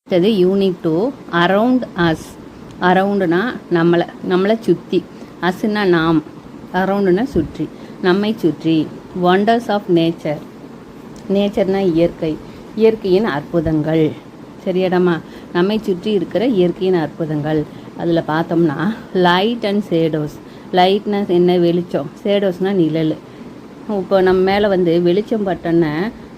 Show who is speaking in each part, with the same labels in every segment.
Speaker 1: அடுத்தது unit 2 around us. அரவுண்டுனா நம்மளை சுற்றி, அஸ்னா நாம், அரவுண்டுனா சுற்றி, நம்மை சுற்றி. Wonders of nature. நேச்சர்னா இயற்கை, இயற்கையின் அற்புதங்கள். சரியாடாமா? நம்மை சுற்றி இருக்கிற இயற்கையின் அற்புதங்கள். அதில் பார்த்தோம்னா லைட் அண்ட் ஷேடோஸ். லைட்னா என்ன? வெளிச்சம். ஷேடோஸ்னால் நிழல். இப்போ நம்ம மேலே வந்து வெளிச்சம் பட்டோன்னே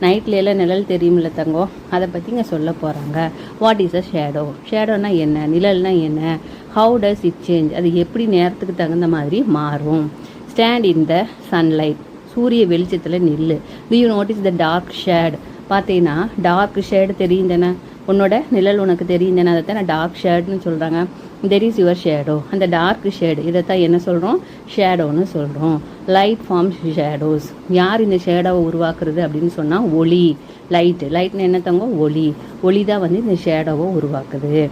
Speaker 1: நைட்லாம் நிழல் தெரியுமில்ல தங்கம், அதை பற்றி இங்கே சொல்ல போகிறாங்க. What is a shadow? ஷேடோனா என்ன? நிழல்னா என்ன? How does it change? அது எப்படி நேரத்துக்கு தகுந்த மாதிரி மாறும்? Stand in the sunlight. சூரிய வெளிச்சத்தில் நில்லு. Do you notice the dark shade? பார்த்தீங்கன்னா டார்க் ஷேடு தெரியும் தானே, உன்னோட நிழல் உனக்கு தெரியும் தானே, அதை தான் டார்க் ஷேடுன்னு சொல்கிறாங்க. There is your shadow. அந்த டார்க் ஷேடு இதைத்தான் என்ன சொல்கிறோம்? ஷேடோன்னு சொல்கிறோம். Light forms shadows. யார் இந்த ஷேடோவை உருவாக்குறது அப்படின்னு சொன்னால் ஒளி. லைட்னு என்ன தங்கம்? ஒளி. ஒளி தான் வந்து இந்த ஷேடோவை உருவாக்குது.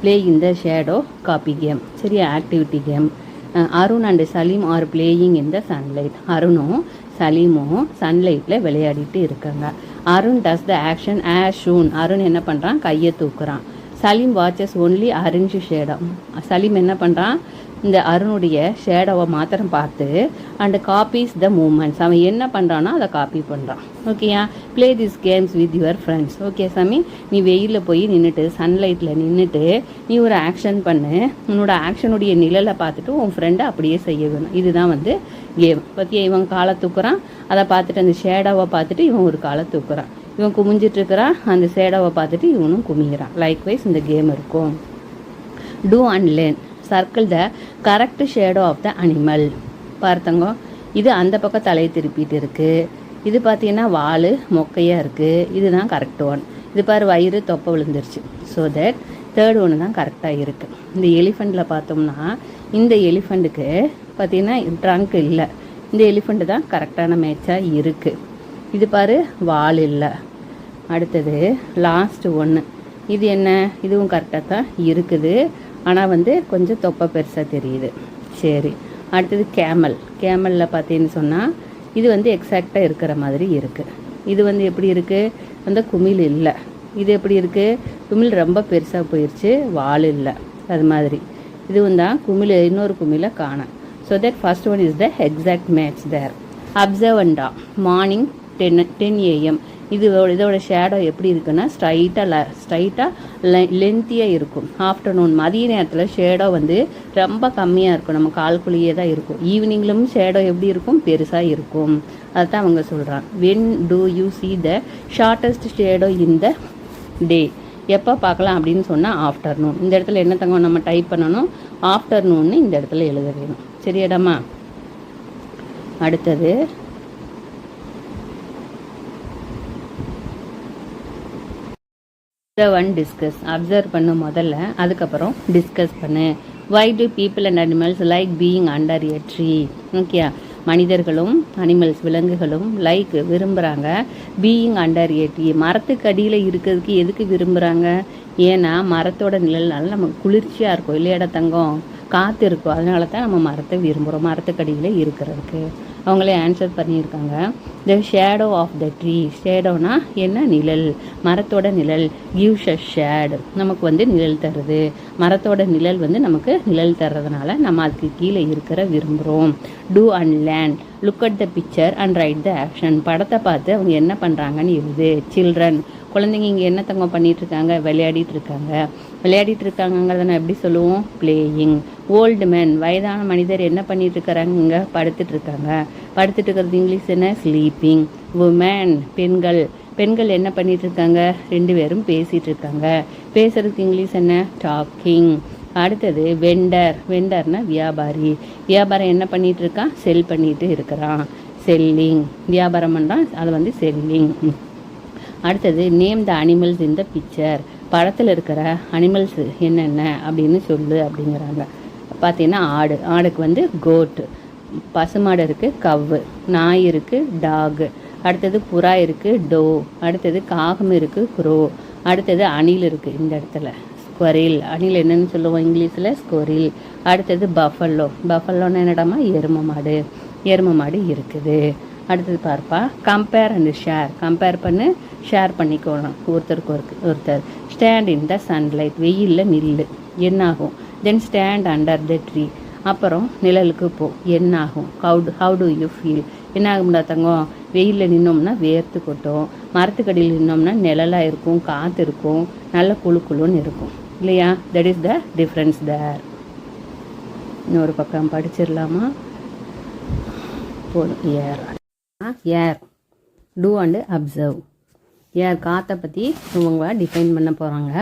Speaker 1: ப்ளே இந்த ஷேடோ காப்பி கேம். சரியா? Activity game. Arun and Salim are playing in the sunlight. அருணும் சலீமும் சன்லைட்டில் விளையாடிட்டு இருக்காங்க. Arun does the action as shown. Arun என்ன பண்ணுறான்? கையை தூக்குறான். Salim watches only arrange shadow. Salim என்ன பண்ணுறான்? இந்த அருணுடைய ஷேடோவை மாத்திரம் பார்த்து அண்ட் காப்பீஸ் த மூமெண்ட்ஸ். அவன் என்ன பண்ணுறான்னா அதை காப்பி பண்ணுறான். ஓகேயா? Play this games with your friends. Okay சாமி, நீ வெயிலில் போய் நின்றுட்டு சன்லைட்டில் நின்றுட்டு நீ ஒரு ஆக்ஷன் பண்ணு. உன்னோட ஆக்ஷனுடைய நிழலை பார்த்துட்டு உன் ஃப்ரெண்டை அப்படியே செய்ய வேணும். இதுதான் வந்து கேம். பற்றியா? இவன் காலை தூக்குறான், அதை பார்த்துட்டு அந்த ஷேடோவை பார்த்துட்டு இவன் ஒரு காலை தூக்குறான். இவன் குமிஞ்சிட்ருக்கிறான், அந்த ஷேடோவை பார்த்துட்டு இவனும் குமிகிறான். லைக்வைஸ் இந்த கேம் இருக்கும். Do and learn. Circle the correct shadow of the animal. பார்த்தங்க, இது அந்த பக்கம் தலையை திருப்பிட்டு இருக்குது. இது பார்த்தீங்கன்னா வால் மொக்கையாக இருக்குது. இதுதான் கரெக்ட் ஒன். இது பாரு, வயிறு தொப்பை விழுந்துருச்சு. ஸோ தட் தேர்ட் ஒன்று தான் கரெக்டாக இருக்குது. இந்த எலிஃபெண்ட்டில் பார்த்தோம்னா இந்த எலிஃபெண்ட்டுக்கு பார்த்தீங்கன்னா ட்ரங்க் இல்லை. இந்த எலிஃபெண்ட்டு தான் கரெக்டான மேட்சாக இருக்குது. இது பாரு, வால் இல்லை. அடுத்தது லாஸ்ட் ஒன்று. இது என்ன? இதுவும் கரெக்டாக தான் இருக்குது, ஆனால் வந்து கொஞ்சம் தொப்பை பெருசாக தெரியுது. சரி, அடுத்தது கேமல். கேமலில் பார்த்தீங்கன்னு சொன்னால் இது வந்து எக்ஸாக்டாக இருக்கிற மாதிரி இருக்குது. இது வந்து எப்படி இருக்குது? அந்த குமிழ் இல்லை. இது எப்படி இருக்குது? குமிழ் ரொம்ப பெருசாக போயிடுச்சு, வால் இல்லை. அது மாதிரி இதுவும் தான் குமிழ், இன்னொரு குமிழை காணோம். So that first one is the exact match there. அப்சர்வண்டா மார்னிங் 10 AM. இதோட ஷேடோ எப்படி இருக்குன்னா ஸ்ட்ரைட்டாக லென்த்தியாக இருக்கும். ஆஃப்டர்நூன் மதிய நேரத்தில் ஷேடோ வந்து ரொம்ப கம்மியாக இருக்கும், நம்ம கால்குள்ளேயே தான் இருக்கும். ஈவினிங்லும் ஷேடோ எப்படி இருக்கும்? பெருசாக இருக்கும். அதுதான் அவங்க சொல்கிறாங்க. When do you see the shortest shadow in the day? எப்போ பார்க்கலாம் அப்படின்னு சொன்னால் ஆஃப்டர்நூன். இந்த இடத்துல என்ன தங்கம் நம்ம டைப் பண்ணணும்? ஆஃப்டர்நூன்னு இந்த இடத்துல எழுத வேணும். சரியாடாமா? அடுத்தது ஒன் டிஸ்கஸ். அப்சர்வ் பண்ணு முதல்ல, அதுக்கப்புறம் டிஸ்கஸ் பண்ணு. Why do people and animals like being under a tree? Okay, மனிதர்களும் அனிமல்ஸ் விலங்குகளும் லைக் விரும்புகிறாங்க பீயிங் அண்டர் எ ட்ரீ, மரத்துக்கு அடியில் இருக்கிறதுக்கு. எதுக்கு விரும்புகிறாங்க? ஏன்னா மரத்தோட நிழல்னால நமக்கு குளிர்ச்சியாக இருக்கும் இல்லையாடா தங்கம், காற்று இருக்கும். அதனால தான் நம்ம மரத்தை விரும்புகிறோம், மரத்துக்கடியில் இருக்கிறதுக்கு. அவங்களே ஆன்சர் பண்ணியிருக்காங்க. The shadow of the tree. ஷேடோனா என்ன? நிழல். மரத்தோட நிழல். Gives a shade. நமக்கு வந்து நிழல் தருது. மரத்தோட நிழல் வந்து நமக்கு நிழல் தர்றதுனால நம்ம அதுக்கு கீழே இருக்கிற விரும்புகிறோம். Do and learn. Look at the picture and write the action. படத்தை பார்த்து அவங்க என்ன பண்ணுறாங்கன்னு எழுது. சில்ட்ரன். குழந்தைங்க இங்கே என்ன தங்கம் பண்ணிகிட்ருக்காங்க? விளையாடிட்டு இருக்காங்கிறத நான் எப்படி சொல்லுவோம்? பிளேயிங். Old man. வயதான மனிதர் என்ன பண்ணிட்டு இருக்கிறாங்க? இங்கே படுத்துட்டு இருக்காங்க. படுத்துட்டு இருக்கிறது இங்கிலீஷ் என்ன? ஸ்லீப்பிங். உமன். பெண்கள் என்ன பண்ணிட்டு இருக்காங்க? 2 பேரும் பேசிகிட்டு இருக்காங்க. பேசுறதுக்கு இங்கிலீஷ் என்ன? டாக்கிங். அடுத்தது வெண்டர்னா வியாபாரி. வியாபாரம் என்ன பண்ணிட்டு இருக்கான்? செல் பண்ணிட்டு இருக்கிறான். செல்லிங். வியாபாரம் பண்ணுறான், அது வந்து செல்லிங். அடுத்தது name the animals in the picture. படத்தில் இருக்கிற அனிமல்ஸ் என்னென்ன அப்படின்னு சொல்லு அப்படிங்கிறாங்க. பார்த்தீங்கன்னா ஆடுக்கு வந்து கோட்டு, பசுமாடு இருக்குது கவ்வு, நாய் இருக்குது டாகு, அடுத்தது புறா இருக்குது டோ, அடுத்தது காகம் இருக்குது க்ரோ, அடுத்தது அணில் இருக்குது இந்த இடத்துல ஸ்குவரில். அணில் என்னன்னு சொல்லுவோம் இங்கிலீஷில்? ஸ்குவரில். அடுத்தது பஃபல்லோன்னு என்னடாமா? எருமை மாடு இருக்குது. அடுத்தது பார்ப்பா, கம்பேர் அண்ட் ஷேர். கம்பேர் பண்ணு, ஷேர் பண்ணிக்கணும் ஒருத்தருக்கு ஒருத்தர். ஸ்டாண்ட் இன் த சன்லைட், வெயிலில் நில்லு, என்னாகும். தென் ஸ்டாண்ட் அண்டர் த ட்ரீ, அப்புறம் நிழலுக்கு போ, என்னாகும். ஹவு டு யூ ஃபீல், என்ன ஆகும்டா தங்கம், வெயிலில் நின்னோம்னா வேர்த்து கொட்டும், மரத்துக்கடியில் நின்னோம்னா நிழலாக இருக்கும், காற்று இருக்கும், நல்ல குழுன்னு இருக்கும் இல்லையா. தட் இஸ் த டிஃப்ரென்ஸ் தேர். இன்னொரு பக்கம் படிச்சிடலாமா, போதும். ஏர் டூ அண்டு அப்சர்வ். ஏர் காற்றை பற்றி இவங்க டிஃபைன் பண்ண போகிறாங்க.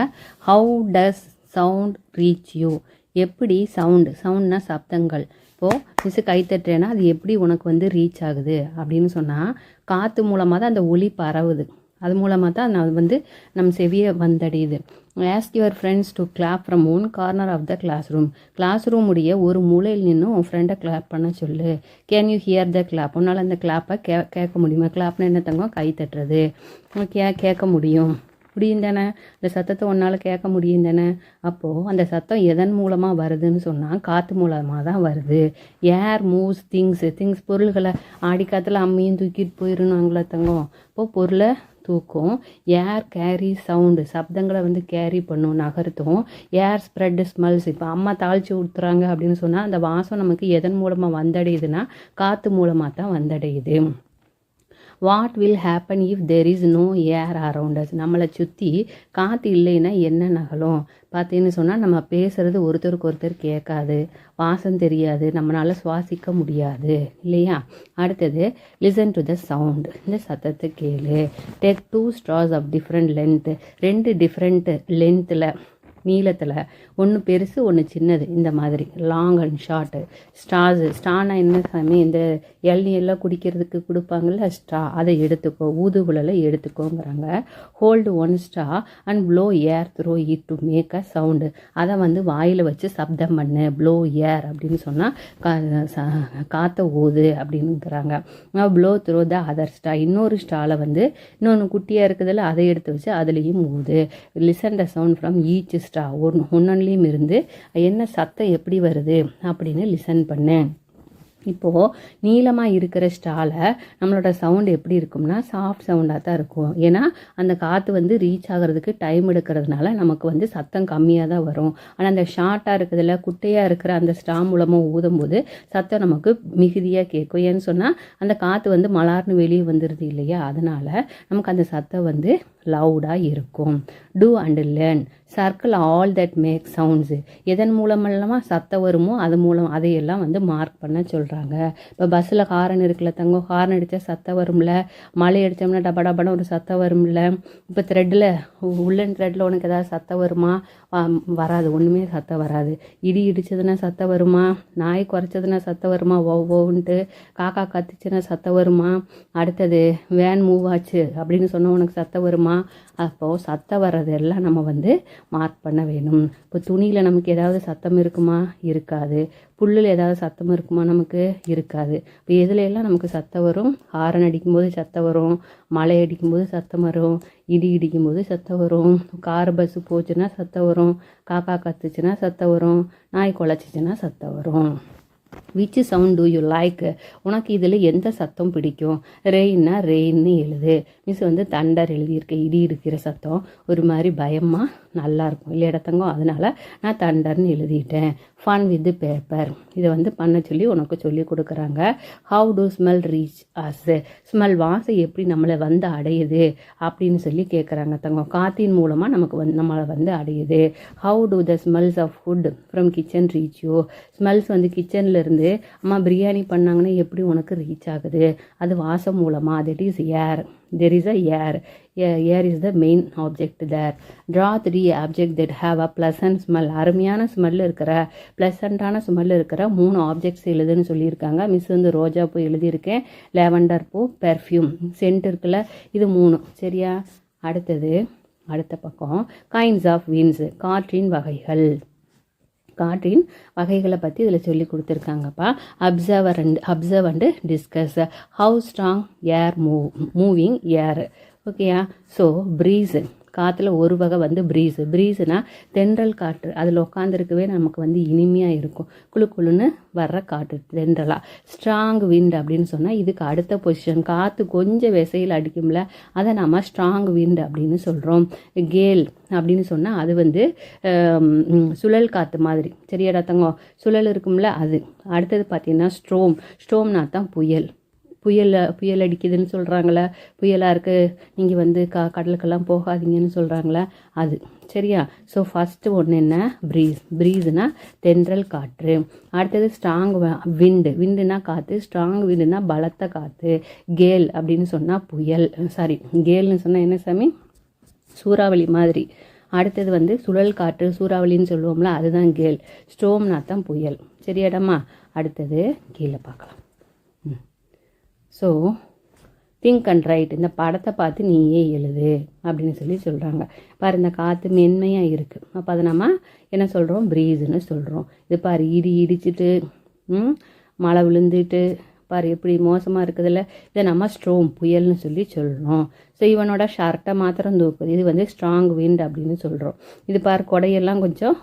Speaker 1: How does sound reach you, எப்படி சவுண்ட்னா சப்தங்கள். இப்போது மிஸ்ஸு கைத்தட்டுறேன்னா அது எப்படி உனக்கு வந்து ரீச் ஆகுது அப்படின்னு சொன்னால், காற்று மூலமாக தான் அந்த ஒலி பரவுது, அது மூலமாக தான் அது வந்து நம்ம செவியை வந்தடையுது. Ask your friends to clap from one corner of the classroom உடைய ஒரு மூலையில் நின்று உன் ஃப்ரெண்டை கிளாப் பண்ண சொல்லு. Can you hear the clap, உன்னால் அந்த கிளாப்பை கேட்க முடியுமா. கிளாப்னா என்ன தங்கம், கை தட்டுறது. கேட்க முடியும் தானே, இந்த சத்தத்தை உன்னால் கேட்க முடியும் தானே. அப்போது அந்த சத்தம் எதன் மூலமாக வருதுன்னு சொன்னால் காற்று மூலமாக தான் வருது. ஏர் மூவ்ஸ் திங்ஸ் பொருள்களை ஆடிக்காத்தில் அம்மையும் தூக்கிட்டு போயிடணுங்களா தங்கம். இப்போது பொருளை தூக்கும். ஏர் கேரி சவுண்டு, சப்தங்களை வந்து கேரி பண்ணும், நகர்த்தும். ஏர் ஸ்ப்ரெட் ஸ்மெல்ஸ், இப்போ அம்மா தாளித்து ஊற்றுறாங்க அப்படின்னு சொன்னால் அந்த வாசம் நமக்கு எதன் மூலமாக வந்தடையுதுன்னா காற்று மூலமாக தான் வந்தடையுது. What will happen if there is no air around us, நம்மளை சுற்றி காற்று இல்லைன்னா என்ன நகலும். பார்த்தீங்கன்னு சொன்னால் நம்ம பேசுகிறது ஒருத்தருக்கு ஒருத்தர் கேட்காது, வாசம் தெரியாது, நம்மளால் சுவாசிக்க முடியாது இல்லையா. அடுத்தது லிசன் டு த சவுண்ட், இந்த சத்தத்தை கேளு. Take 2 straws of different length, 2 different லென்த்தில் நீளத்தில், ஒன்று பெருசு ஒன்று சின்னது, இந்த மாதிரி லாங் அண்ட் ஷார்ட்டு. ஸ்டானா என்ன சாமி, இந்த எல்லாம் குடிக்கிறதுக்கு கொடுப்பாங்கள்ல ஸ்ட்ரா, அதை எடுத்துக்கோ, ஊதுகுழலை எடுத்துக்கோங்கிறாங்க. Hold 1 straw and blow air through it to make a sound, அதை வந்து வாயில் வச்சு சப்தம் பண்ணு, ப்ளோ ஏர் அப்படின்னு சொன்னால் காற்றை ஊது அப்படின்னுங்கிறாங்க. Blow through the other straw, இன்னொரு ஸ்ட்ராவில் வந்து இன்னொன்று குட்டியாக இருக்குதுல்ல அதை எடுத்து வச்சு அதுலேயும் ஊது. Listen the sound from each straw, ஒன்னொன்லேயும் இருந்து என்ன சத்தம் எப்படி வருது அப்படின்னு லிசன் பண்ணு. இப்போது நீளமாக இருக்கிற ஸ்டாலை நம்மளோட சவுண்டு எப்படி இருக்கும்னா சாஃப்ட் சவுண்டாக தான் இருக்கும். ஏன்னா அந்த காற்று வந்து ரீச் ஆகிறதுக்கு டைம் எடுக்கிறதுனால நமக்கு வந்து சத்தம் கம்மியாக தான் வரும். ஆனால் அந்த ஷார்ட்டாக இருக்கிறதுல குட்டையாக இருக்கிற அந்த ஸ்டா மூலமாக ஊதும்போது சத்தம் நமக்கு மிகுதியாக கேட்கும். ஏன்னு சொன்னால் அந்த காற்று வந்து மலார்னு வெளியே வந்துடுது இல்லையா, அதனால் நமக்கு அந்த சத்தம் வந்து லவுடாக இருக்கும். Do and learn, circle all that make sounds, எதன் மூலமெல்லாமா சத்தம் வருமோ அது மூலம் அதையெல்லாம் வந்து மார்க் பண்ண சொல்கிறாங்க. இப்போ பஸ்ஸில் ஹாரன் இருக்குல்ல தங்கம், ஹாரன் அடித்தா சத்தம் வரும்ல, மழை அடித்தோம்னா டபா டபான்னு ஒரு சத்தம் வரும்ல. இப்போ த்ரெட்டில் உள்ளன் த்ரெட்டில் உனக்கு ஏதாவது சத்தம் வருமா, வராது, ஒன்றுமே சத்தம் வராது. இடி இடிச்சதுன்னா சத்தம் வருமா, நாய் குறைச்சதுன்னா சத்தம் வருமா, ஓன்ட்டு காக்கா கத்துச்சுன்னா சத்தம் வருமா. அடுத்தது வேன் மூவ் ஆச்சு அப்படின்னு சொன்னால் உனக்கு சத்தம் வருமா. அப்போது சத்தம் வர்றதெல்லாம் நம்ம வந்து மார்க் பண்ண வேணும். இப்போ துணியில் நமக்கு ஏதாவது சத்தம் இருக்குமா, இருக்காது. புல்லில் ஏதாவது சத்தம் இருக்குமா, நமக்கு இருக்காது. இப்போ எதுல எல்லாம் நமக்கு சத்தம் வரும், ஹாரன் அடிக்கும்போது சத்தம் வரும், மழை அடிக்கும்போது சத்தம் வரும், இடி இடிக்கும்போது சத்தம் வரும், கார் பஸ்ஸு போச்சுன்னா சத்தம் வரும், காக்கா கத்துச்சுன்னா சத்தம் வரும், நாய் குலைச்சிச்சுன்னா சத்தம் வரும். Which sound do you like, உனக்கு இதில் எந்த சத்தம் பிடிக்கும். ரெயின்னா ரெயின்னு எழுது. மிஸ் வந்து தண்டர் எழுதியிருக்கேன், இடி இடிக்கிற சத்தம் ஒரு மாதிரி பயமாக நல்லாயிருக்கும் இல்லையா தங்கம், அதனால் நான் தண்டர்னு எழுதிட்டேன். ஃபன் வித் பேப்பர், இதை வந்து பண்ண சொல்லி உனக்கு சொல்லி கொடுக்குறாங்க. How to smell reach us, smell வாசம் எப்படி நம்மளை வந்து அடையுது அப்படின்னு சொல்லி கேட்குறாங்க தங்கம். காற்றின் மூலமாக நமக்கு நம்மளை வந்து அடையுது. How do the smells of food from kitchen reach you, smells வந்து கிச்சனில் இருந்து அம்மா பிரியாணி பண்ணாங்கன்னா எப்படி உனக்கு ரீச் ஆகுது, அது வாசம் மூலமாக. That is air, there is a air. Air is the main object there. Draw 3 object that have a pleasant smell, அருமையான ஸ்மெல் இருக்கிற ப்ளசண்ட்டான ஸ்மெல் இருக்கிற 3 ஆப்ஜெக்ட்ஸ் எழுதுன்னு சொல்லியிருக்காங்க. மிஸ் வந்து ரோஜா பூ எழுதியிருக்கேன், லேவண்டர் பூ, பெர்ஃப்யூம், சென்ட் இருக்குல்ல, இது 3 சரியா. அடுத்த பக்கம் கைண்ட்ஸ் ஆஃப் விண்ட்ஸ், காற்றின் வகைகள். காற்றின் வகைகளை பற்றி இதில் சொல்லி கொடுத்துருக்காங்கப்பா. Observe and discuss. How strong air moving air. ஓகேயா. ஸோ ப்ரீஸ், காற்றுல ஒரு வகை வந்து ப்ரீஸுனா தென்றல் காற்று. அதில் உட்காந்துருக்கவே நமக்கு வந்து இனிமையாக இருக்கும், குழு குழுன்னு வர்ற காற்று தென்றலாக. ஸ்ட்ராங் விண்ட் அப்படின்னு சொன்னால் இதுக்கு அடுத்த பொசிஷன். காற்று கொஞ்சம் விசையில் அடிக்கும்ல, அதை நம்ம ஸ்ட்ராங் விண்ட் அப்படின்னு சொல்கிறோம். கேல் அப்படின்னு சொன்னால் அது வந்து சுழல் காற்று மாதிரி. சரியாடா தங்கம்? சுழல் இருக்கும்ல அது. அடுத்தது பார்த்தீங்கன்னா ஸ்ட்ரோம்னா தான் புயல். புயல் அடிக்குதுன்னு சொல்கிறாங்களே, புயலாக இருக்குது, நீங்கள் வந்து கடலுக்கெல்லாம் போகாதீங்கன்னு சொல்கிறாங்களே அது. சரியா? ஸோ ஃபஸ்ட்டு ஒன்று என்ன? ப்ரீஸ்னா தென்றல் காற்று. அடுத்தது ஸ்ட்ராங் விண்டுனா காற்று, ஸ்ட்ராங் விண்டுனா பலத்த காற்று. கேல் அப்படின்னு சொன்னால் புயல். சாரி, கேல்னு சொன்னால் என்ன சாமி? சூறாவளி மாதிரி. அடுத்தது வந்து சுழல் காற்று, சூறாவளின்னு சொல்லுவோம்ல, அதுதான் கேல். ஸ்ட்ரோம்னா தான் புயல். சரியாடம்மா? அடுத்தது கீழே பார்க்கலாம். ஸோ திங்க் அண்ட் ரைட், இந்த படத்தை பார்த்து நீயே எழுது அப்படின்னு சொல்கிறாங்க. பாரு, இந்த காற்று மென்மையாக இருக்குது, அப்போ அதை நம்ம என்ன சொல்கிறோம்? ப்ரீஸ்ன்னு சொல்கிறோம். இது பாரு, இடிச்சிட்டு மழை விழுந்துட்டு பாரு எப்படி மோசமாக இருக்குதுல்ல, இதை நம்ம ஸ்ட்ரோம் புயல்னு சொல்கிறோம். ஸோ இவனோட ஷர்ட்டை மாத்திரம் தூக்குது, இது வந்து ஸ்ட்ராங் விண்ட் அப்படின்னு சொல்கிறோம். இது பாரு, கொடையெல்லாம் கொஞ்சம்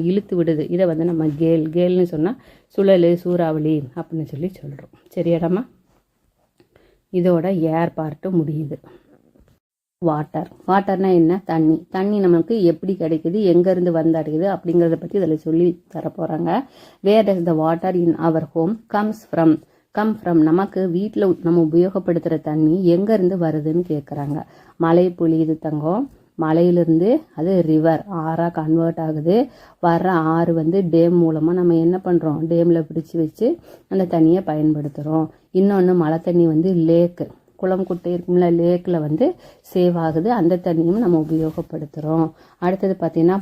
Speaker 1: இழுத்து விடுது, இதை வந்து நம்ம கேல்னு சொன்னால் சுழல், சூறாவளி அப்படின்னு சொல்கிறோம். சரியாடாம்மா? இதோட ஏர் பார்ட்டு முடியுது. வாட்டர்னா என்ன? தண்ணி நமக்கு எப்படி கிடைக்குது, எங்கேருந்து வந்தடையுது அப்படிங்கிறத பற்றி இதில் சொல்லி தரப்போகிறாங்க. Where does the water in our home come from நமக்கு வீட்டில் நம்ம உபயோகப்படுத்துகிற தண்ணி எங்கேருந்து வருதுன்னு கேட்குறாங்க. மழை பொழியுது தங்கம், மலையிலிருந்து அது ரிவர் ஆறாக கன்வெர்ட் ஆகுது. வர்ற ஆறு வந்து டேம் மூலமாக நம்ம என்ன பண்ணுறோம்? டேமில் பிடிச்சி வச்சு அந்த தண்ணியை பயன்படுத்துகிறோம். இன்னொன்று மழை தண்ணி வந்து லேக்கு, குளம் குட்டை இருக்கும்ல, லேக்கில் வந்து சேவ் ஆகுது, அந்த தண்ணியும் நம்ம உபயோகப்படுத்துகிறோம். அடுத்தது பார்த்திங்கன்னா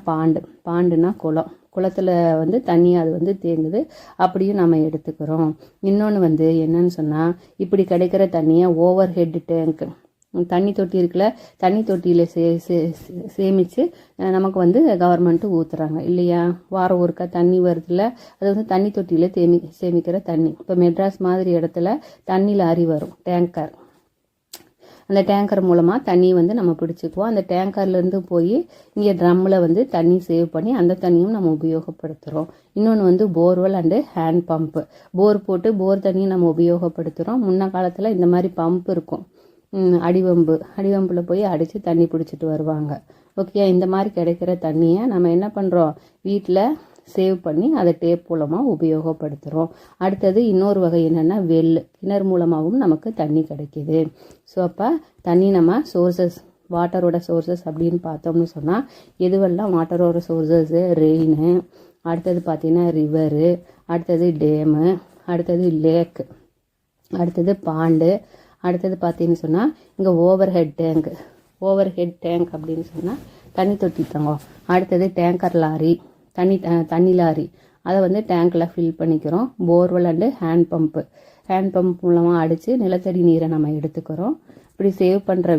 Speaker 1: பாண்டுனா குளத்தில் வந்து தண்ணி அது வந்து தேங்குது, அப்படியும் நம்ம எடுத்துக்கிறோம். இன்னொன்று வந்து என்னன்னு சொன்னால், இப்படி கிடைக்கிற தண்ணியை ஓவர் ஹெட் டேங்க், தண்ணி தொட்டி இருக்குல்ல, தண்ணி தொட்டியில் சேமித்து நமக்கு வந்து கவர்மெண்ட்டு ஊற்றுறாங்க இல்லையா? வாரம் ஒருக்கா தண்ணி வருதுல்ல, அது வந்து தண்ணி தொட்டியில் சேமிக்கிற தண்ணி. இப்போ மெட்ராஸ் மாதிரி இடத்துல தண்ணி லாரி வரும், டேங்கர். அந்த டேங்கர் மூலமாக தண்ணி வந்து நம்ம பிடிச்சிக்குவோம். அந்த டேங்கர்லேருந்து போய் இங்கே ட்ரம்மில் வந்து தண்ணி சேவ் பண்ணி அந்த தண்ணியும் நம்ம உபயோகப்படுத்துகிறோம். இன்னொன்று வந்து போர்வெல் அண்டு ஹேண்ட் பம்ப்பு. போர் போட்டு போர் தண்ணியும் நம்ம உபயோகப்படுத்துகிறோம். முன்ன காலத்தில் இந்த மாதிரி பம்ப் இருக்கும், அடிவம்பில் போய் அடித்து தண்ணி பிடிச்சிட்டு வருவாங்க. ஓகே, இந்த மாதிரி கிடைக்கிற தண்ணியை நம்ம என்ன பண்ணுறோம்? வீட்டில் சேவ் பண்ணி அதை டேப் மூலமாக உபயோகப்படுத்துகிறோம். அடுத்தது இன்னொரு வகை என்னென்னா கிணறு மூலமாகவும் நமக்கு தண்ணி கிடைக்கிது. ஸோ அப்போ தண்ணி நம்ம சோர்சஸ், வாட்டரோட சோர்சஸ் அப்படின்னு பார்த்தோம்னு சொன்னால் எதுவெல்லாம் வாட்டரோட சோர்சஸ்ஸு? ரெயின், அடுத்தது பார்த்திங்கன்னா ரிவரு, அடுத்தது டேமு, அடுத்தது லேக்கு, அடுத்தது பாண்டு, அடுத்தது பார்த்தீங்கன்னு சொன்னால் இங்கே ஓவர் ஹெட் டேங்க் அப்படின்னு சொன்னால் தண்ணி தொட்டி தங்கம். அடுத்தது டேங்கர் லாரி, தண்ணி லாரி, அதை வந்து டேங்கில் ஃபில் பண்ணிக்கிறோம். போர்வெல் அண்டு ஹேண்ட் பம்ப் மூலமாக அடித்து நிலத்தடி நீரை நம்ம எடுத்துக்கிறோம். இப்படி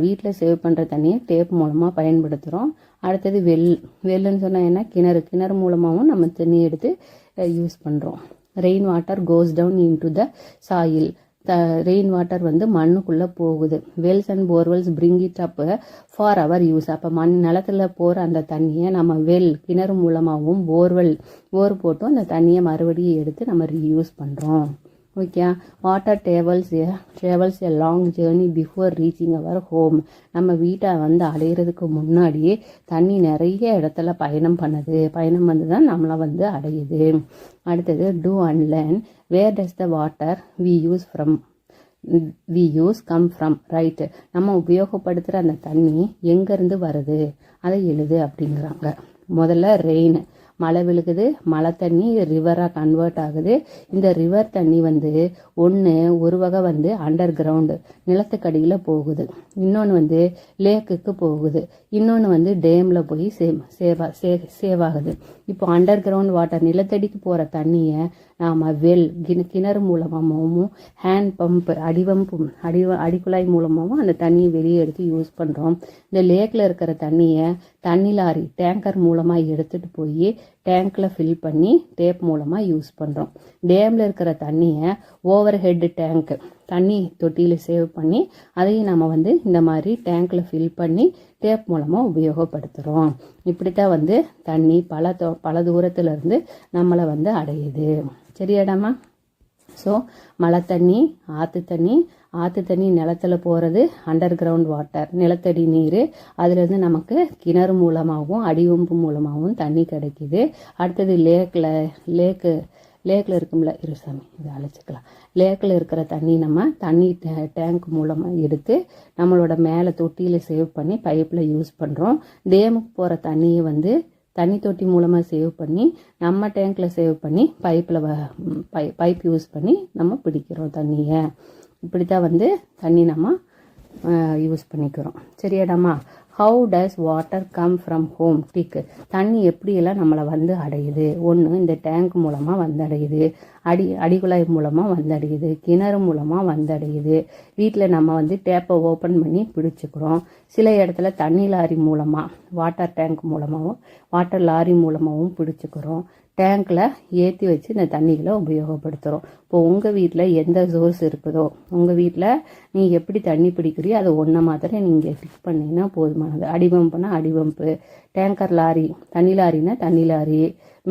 Speaker 1: வீட்டில் சேவ் பண்ணுற தண்ணியை டேப் மூலமாக பயன்படுத்துகிறோம். அடுத்தது வெல்லுன்னு சொன்னால் என்ன? கிணறு மூலமாகவும் நம்ம தண்ணி எடுத்து யூஸ் பண்ணுறோம். Rain water goes down into the soil. Rain water வந்து மண்ணுக்குள்ளே போகுது. Wells and borewells bring it up for our use. அப்போ நிலத்தில் போகிற அந்த தண்ணியை நம்ம கிணறு மூலமாகவும் போர் போட்டும் அந்த தண்ணியை மறுபடியும் எடுத்து நம்ம ரீயூஸ் பண்ணுறோம். Okay, water travels a long journey before reaching our home. நம்ம வீட்டை வந்து அடையிறதுக்கு முன்னாடியே தண்ணி நிறைய இடத்துல பயணம் வந்து தான் நம்மளை வந்து அடையுது. அடுத்தது do and learn. Where does the water we use come from? Right, நம்ம உபயோகப்படுத்துகிற அந்த தண்ணி எங்கேருந்து வருது அதை எழுது அப்படிங்கிறாங்க. முதல்ல ரெயின், மழை விழுகுது, மழை தண்ணி ரிவராக கன்வெர்ட் ஆகுது. இந்த ரிவர் தண்ணி வந்து ஒரு வகை வந்து அண்டர் கிரவுண்டு, நிலத்துக்கடியில் போகுது. இன்னொன்று வந்து லேக்குக்கு போகுது. இன்னொன்று வந்து டேமில் போய் சேவ் ஆகுது. இப்போ அண்டர் கிரவுண்ட் வாட்டர், நிலத்தடிக்கு போகிற தண்ணியை நாம் கிணறு மூலமாகவும் ஹேண்ட் பம்ப் அடிக்குழாய் மூலமாகவும் அந்த தண்ணியை வெளியே எடுத்து யூஸ் பண்ணுறோம். இந்த லேக்கில் இருக்கிற தண்ணியை தண்ணி லாரி டேங்கர் மூலமாக எடுத்துகிட்டு போய் டேங்க்கில் ஃபில் பண்ணி டேப் மூலமாக யூஸ் பண்ணுறோம். டேமில் இருக்கிற தண்ணியை ஓவர் ஹெட் டேங்க், தண்ணி தொட்டியில் சேவ் பண்ணி அதையும் நம்ம வந்து இந்த மாதிரி டேங்க்கில் ஃபில் பண்ணி டேப் மூலமாக உபயோகப்படுத்துகிறோம். இப்படி தான் வந்து தண்ணி பல தூரத்துலேருந்து நம்மளை வந்து அடையுது. சரியாடாமா? ஸோ மழை தண்ணி, ஆற்று தண்ணி நிலத்தில் போகிறது அண்டர் கிரவுண்ட் வாட்டர், நிலத்தடி நீர். அதுலேருந்து நமக்கு கிணறு மூலமாகவும் அடிவம்பு மூலமாகவும் தண்ணி கிடைக்கிது. அடுத்தது லேக்கில் இருக்கும்ல, இருசாமி இதை அழைச்சிக்கலாம். லேக்கில் இருக்கிற தண்ணி நம்ம தண்ணி டேங்க் மூலமாக எடுத்து நம்மளோட மேலே தொட்டியில் சேவ் பண்ணி பைப்பில் யூஸ் பண்ணுறோம். டேமுக்கு போகிற தண்ணியை வந்து தண்ணி தொட்டி மூலமாக சேவ் பண்ணி நம்ம டேங்க்கில் சேவ் பண்ணி பைப் யூஸ் பண்ணி நம்ம பிடிக்கிறோம் தண்ணியை. இப்படி தான் வந்து தண்ணி நம்ம யூஸ் பண்ணிக்கிறோம். சரியாடாமா? How does water come from home? Tick. தண்ணி எப்படியெல்லாம் நம்மளை வந்து அடையுது? ஒன்று, இந்த டேங்க் மூலமாக வந்தடையுது, அடிக்குழாய் மூலமாக வந்தடையுது, கிணறு மூலமாக வந்தடையுது, வீட்டில் நம்ம வந்து டேப்பை ஓப்பன் பண்ணி பிடிச்சிக்கிறோம். சில இடத்துல தண்ணி லாரி மூலமாக, வாட்டர் டேங்க் மூலமாகவும் வாட்டர் லாரி மூலமாகவும் பிடிச்சிக்கிறோம். டேங்க்கில் ஏற்றி வச்சு இந்த தண்ணிகளை உபயோகப்படுத்துகிறோம். இப்போ உங்கள் வீட்டில் எந்த சோர்ஸ் இருக்குதோ, உங்கள் வீட்டில் நீங்கள் எப்படி தண்ணி பிடிக்கிறியோ அதை ஒன்றை மாத்திரம் நீங்கள் ஃபிக்ஸ் பண்ணிங்கன்னா போதுமானது. அடிபம்புனா அடிபம்பு, டேங்கர் லாரி, தண்ணி லாரினா தண்ணி லாரி,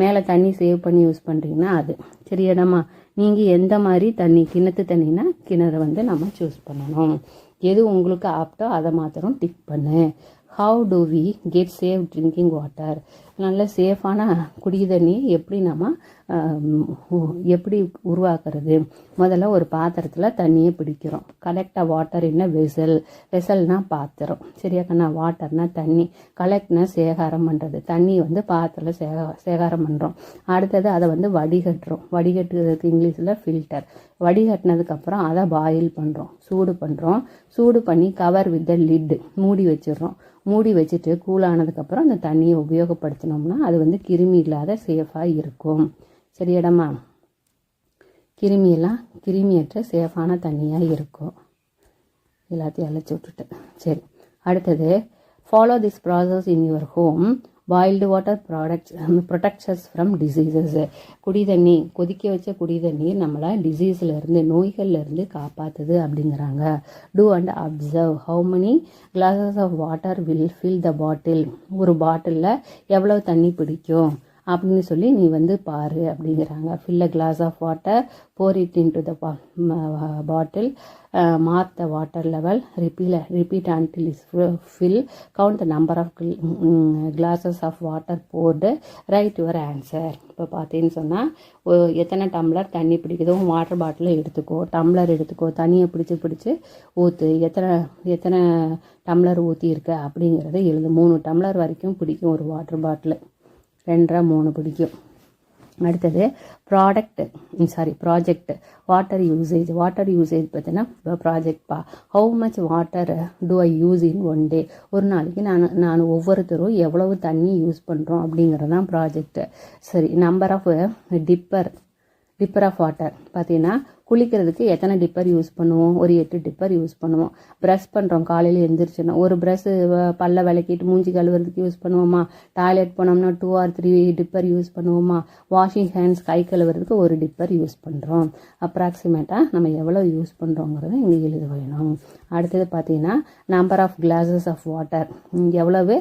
Speaker 1: மேலே தண்ணி சேவ் பண்ணி யூஸ் பண்ணுறீங்கன்னா அது. சரியாடாமா? நீங்கள் எந்த மாதிரி தண்ணி, கிணத்து தண்ணினா கிணறு வந்து நம்ம சூஸ் பண்ணணும். எது உங்களுக்கு ஆப்டோ அதை மாத்திரம் டிக் பண்ணு. How do we get safe drinking water? நல்ல சேஃபான குடி தண்ணி எப்படி நம்ம எப்படி உருவாக்குறது? முதல்ல ஒரு பாத்திரத்தில் தண்ணியை பிடிக்கிறோம். கலெக்ட் அ வாட்டர் இன் வெசல்னா பாத்திரம். சரியா கண்ணா? வாட்டர்னா தண்ணி, கலெக்ட்னா சேகாரம் பண்ணுறது. தண்ணி வந்து பாத்திரத்தில் சேகாரம் பண்ணுறோம். அடுத்தது அதை வந்து வடிகட்டுறோம். வடிகட்டுறதுக்கு இங்கிலீஷில் ஃபில்டர். வடிகட்டினதுக்கப்புறம் அதை பாயில் பண்ணுறோம், சூடு பண்ணி கவர் வித் த லிட் மூடி வச்சிடுறோம். மூடி வச்சுட்டு கூலானதுக்கப்புறம் அந்த தண்ணியை உபயோகப்படுத்தினோம்னா அது வந்து கிருமி இல்லாத சேஃபாக இருக்கும். சரியாடமா? கிருமியற்ற சேஃபான தண்ணியாக இருக்கும். எல்லாத்தையும் அழைச்சி விட்டுட்டு சரி. அடுத்தது, follow this process in your home. Boiled water protects from diseases. குடி தண்ணி, கொதிக்க வச்ச குடி தண்ணீர் நம்மளை டிசீஸ்லேருந்து, நோய்கள்லேருந்து காப்பாற்றுது அப்படிங்கிறாங்க. Do and observe how many glasses of water will fill the bottle. ஒரு பாட்டிலில் எவ்வளோ தண்ணி பிடிக்கும் அப்படின்னு சொல்லி நீ வந்து பாரு அப்படிங்கிறாங்க. Fill a glass of water, pour it into the bottle, mark the water level, repeat until it's fill, count the number of glasses of water poured, write your answer. இப்போ பார்த்தீங்கன்னு சொன்னால் எத்தனை டம்ளர் தண்ணி பிடிக்குதோ water bottle எடுத்துக்கோ, tumbler எடுத்துக்கோ, தண்ணியை பிடிச்சி ஊற்று, எத்தனை டம்ளர் ஊற்றியிருக்க அப்படிங்கிறத எழுது. 3 டம்ளர் வரைக்கும் பிடிக்கும் ஒரு வாட்டர் பாட்டில், 2 3 பிடிக்கும். அடுத்தது ப்ராஜெக்ட் வாட்டர் யூசேஜ் பார்த்தீங்கன்னா ப்ராஜெக்ட்பா. How much water do I use in one day? ஒரு நாளைக்கு நான் ஒவ்வொருத்தரும் எவ்வளவு தண்ணி யூஸ் பண்ணுறோம் அப்படிங்கிறது தான் ப்ராஜெக்ட். சரி. Number of dipper of water பார்த்தீங்கன்னா குளிக்கிறதுக்கு எத்தனை டிப்பர் யூஸ் பண்ணுவோம்? ஒரு 8 டிப்பர் யூஸ் பண்ணுவோம். ப்ரஷ் பண்ணுறோம், காலையில் எழுந்திரிச்சோன்னா ஒரு ப்ரஷ் பல்ல விளக்கிட்டு மூஞ்சி கழுவுறதுக்கு யூஸ் பண்ணுவோமா? டாய்லெட் போனோம்னா 2 or 3 டிப்பர் யூஸ் பண்ணுவோமா? வாஷிங் ஹேண்ட்ஸ், கை கழுவுறதுக்கு 1 டிப்பர் யூஸ் பண்ணுறோம். அப்ராக்சிமேட்டாக நம்ம எவ்வளோ யூஸ் பண்ணுறோங்கிறத இங்கே எழுத வேணும். அடுத்தது பார்த்தீங்கன்னா number of glasses of water, எவ்வளவு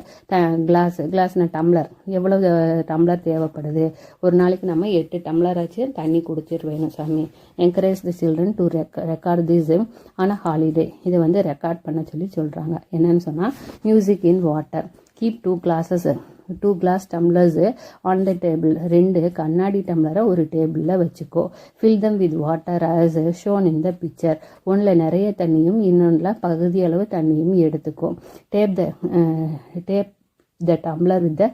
Speaker 1: கிளாஸ்னா டம்ளர், எவ்வளவு டம்ளர் தேவைப்படுது? ஒரு நாளைக்கு நம்ம 8 டம்ளர் ஆச்சு தண்ணி குடிச்சிட்டு வேணும் சாமி. Encourage the children to record this on a holiday. இதை வந்து ரெக்கார்ட் பண்ண சொல்லி சொல்கிறாங்க. என்னன்னு சொன்னால் music in water, keep 2 glass tumblers on the table. 2 கண்ணாடி டம்ளரை ஒரு டேபிளில் வச்சுக்கோ. Fill them with water as shown in the picture. ஒன்றில் நிறைய தண்ணியும் இன்னொன்றில் பகுதி அளவு தண்ணியும் எடுத்துக்கோ. Tap the tumbler with the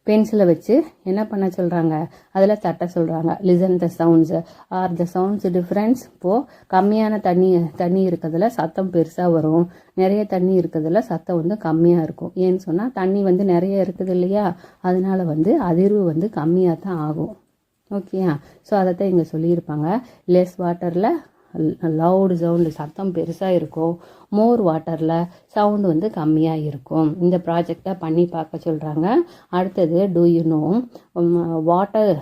Speaker 1: பென்சிலை வச்சு என்ன பண்ண சொல்கிறாங்க? அதில் தட்ட சொல்கிறாங்க. Listen the sounds are the sounds difference. இப்போது கம்மியான தண்ணி இருக்கிறதுல சத்தம் பெருசாக வரும், நிறைய தண்ணி இருக்கிறதுல சத்தம் வந்து கம்மியாக இருக்கும். ஏன்னு சொன்னால் தண்ணி வந்து நிறைய இருக்குது இல்லையா, அதனால வந்து அதிர்வு வந்து கம்மியாக தான் ஆகும். ஓகேயா? ஸோ அதைத்தான் இங்கே சொல்லியிருப்பாங்க. லெஸ் வாட்டரில் லவுடு சவுண்டு, சத்தம் பெருசாக இருக்கும். மோர் வாட்டரில் சவுண்டு வந்து கம்மியாக இருக்கும். இந்த ப்ராஜெக்டை பண்ணி பார்க்க சொல்கிறாங்க. அடுத்தது, do you know water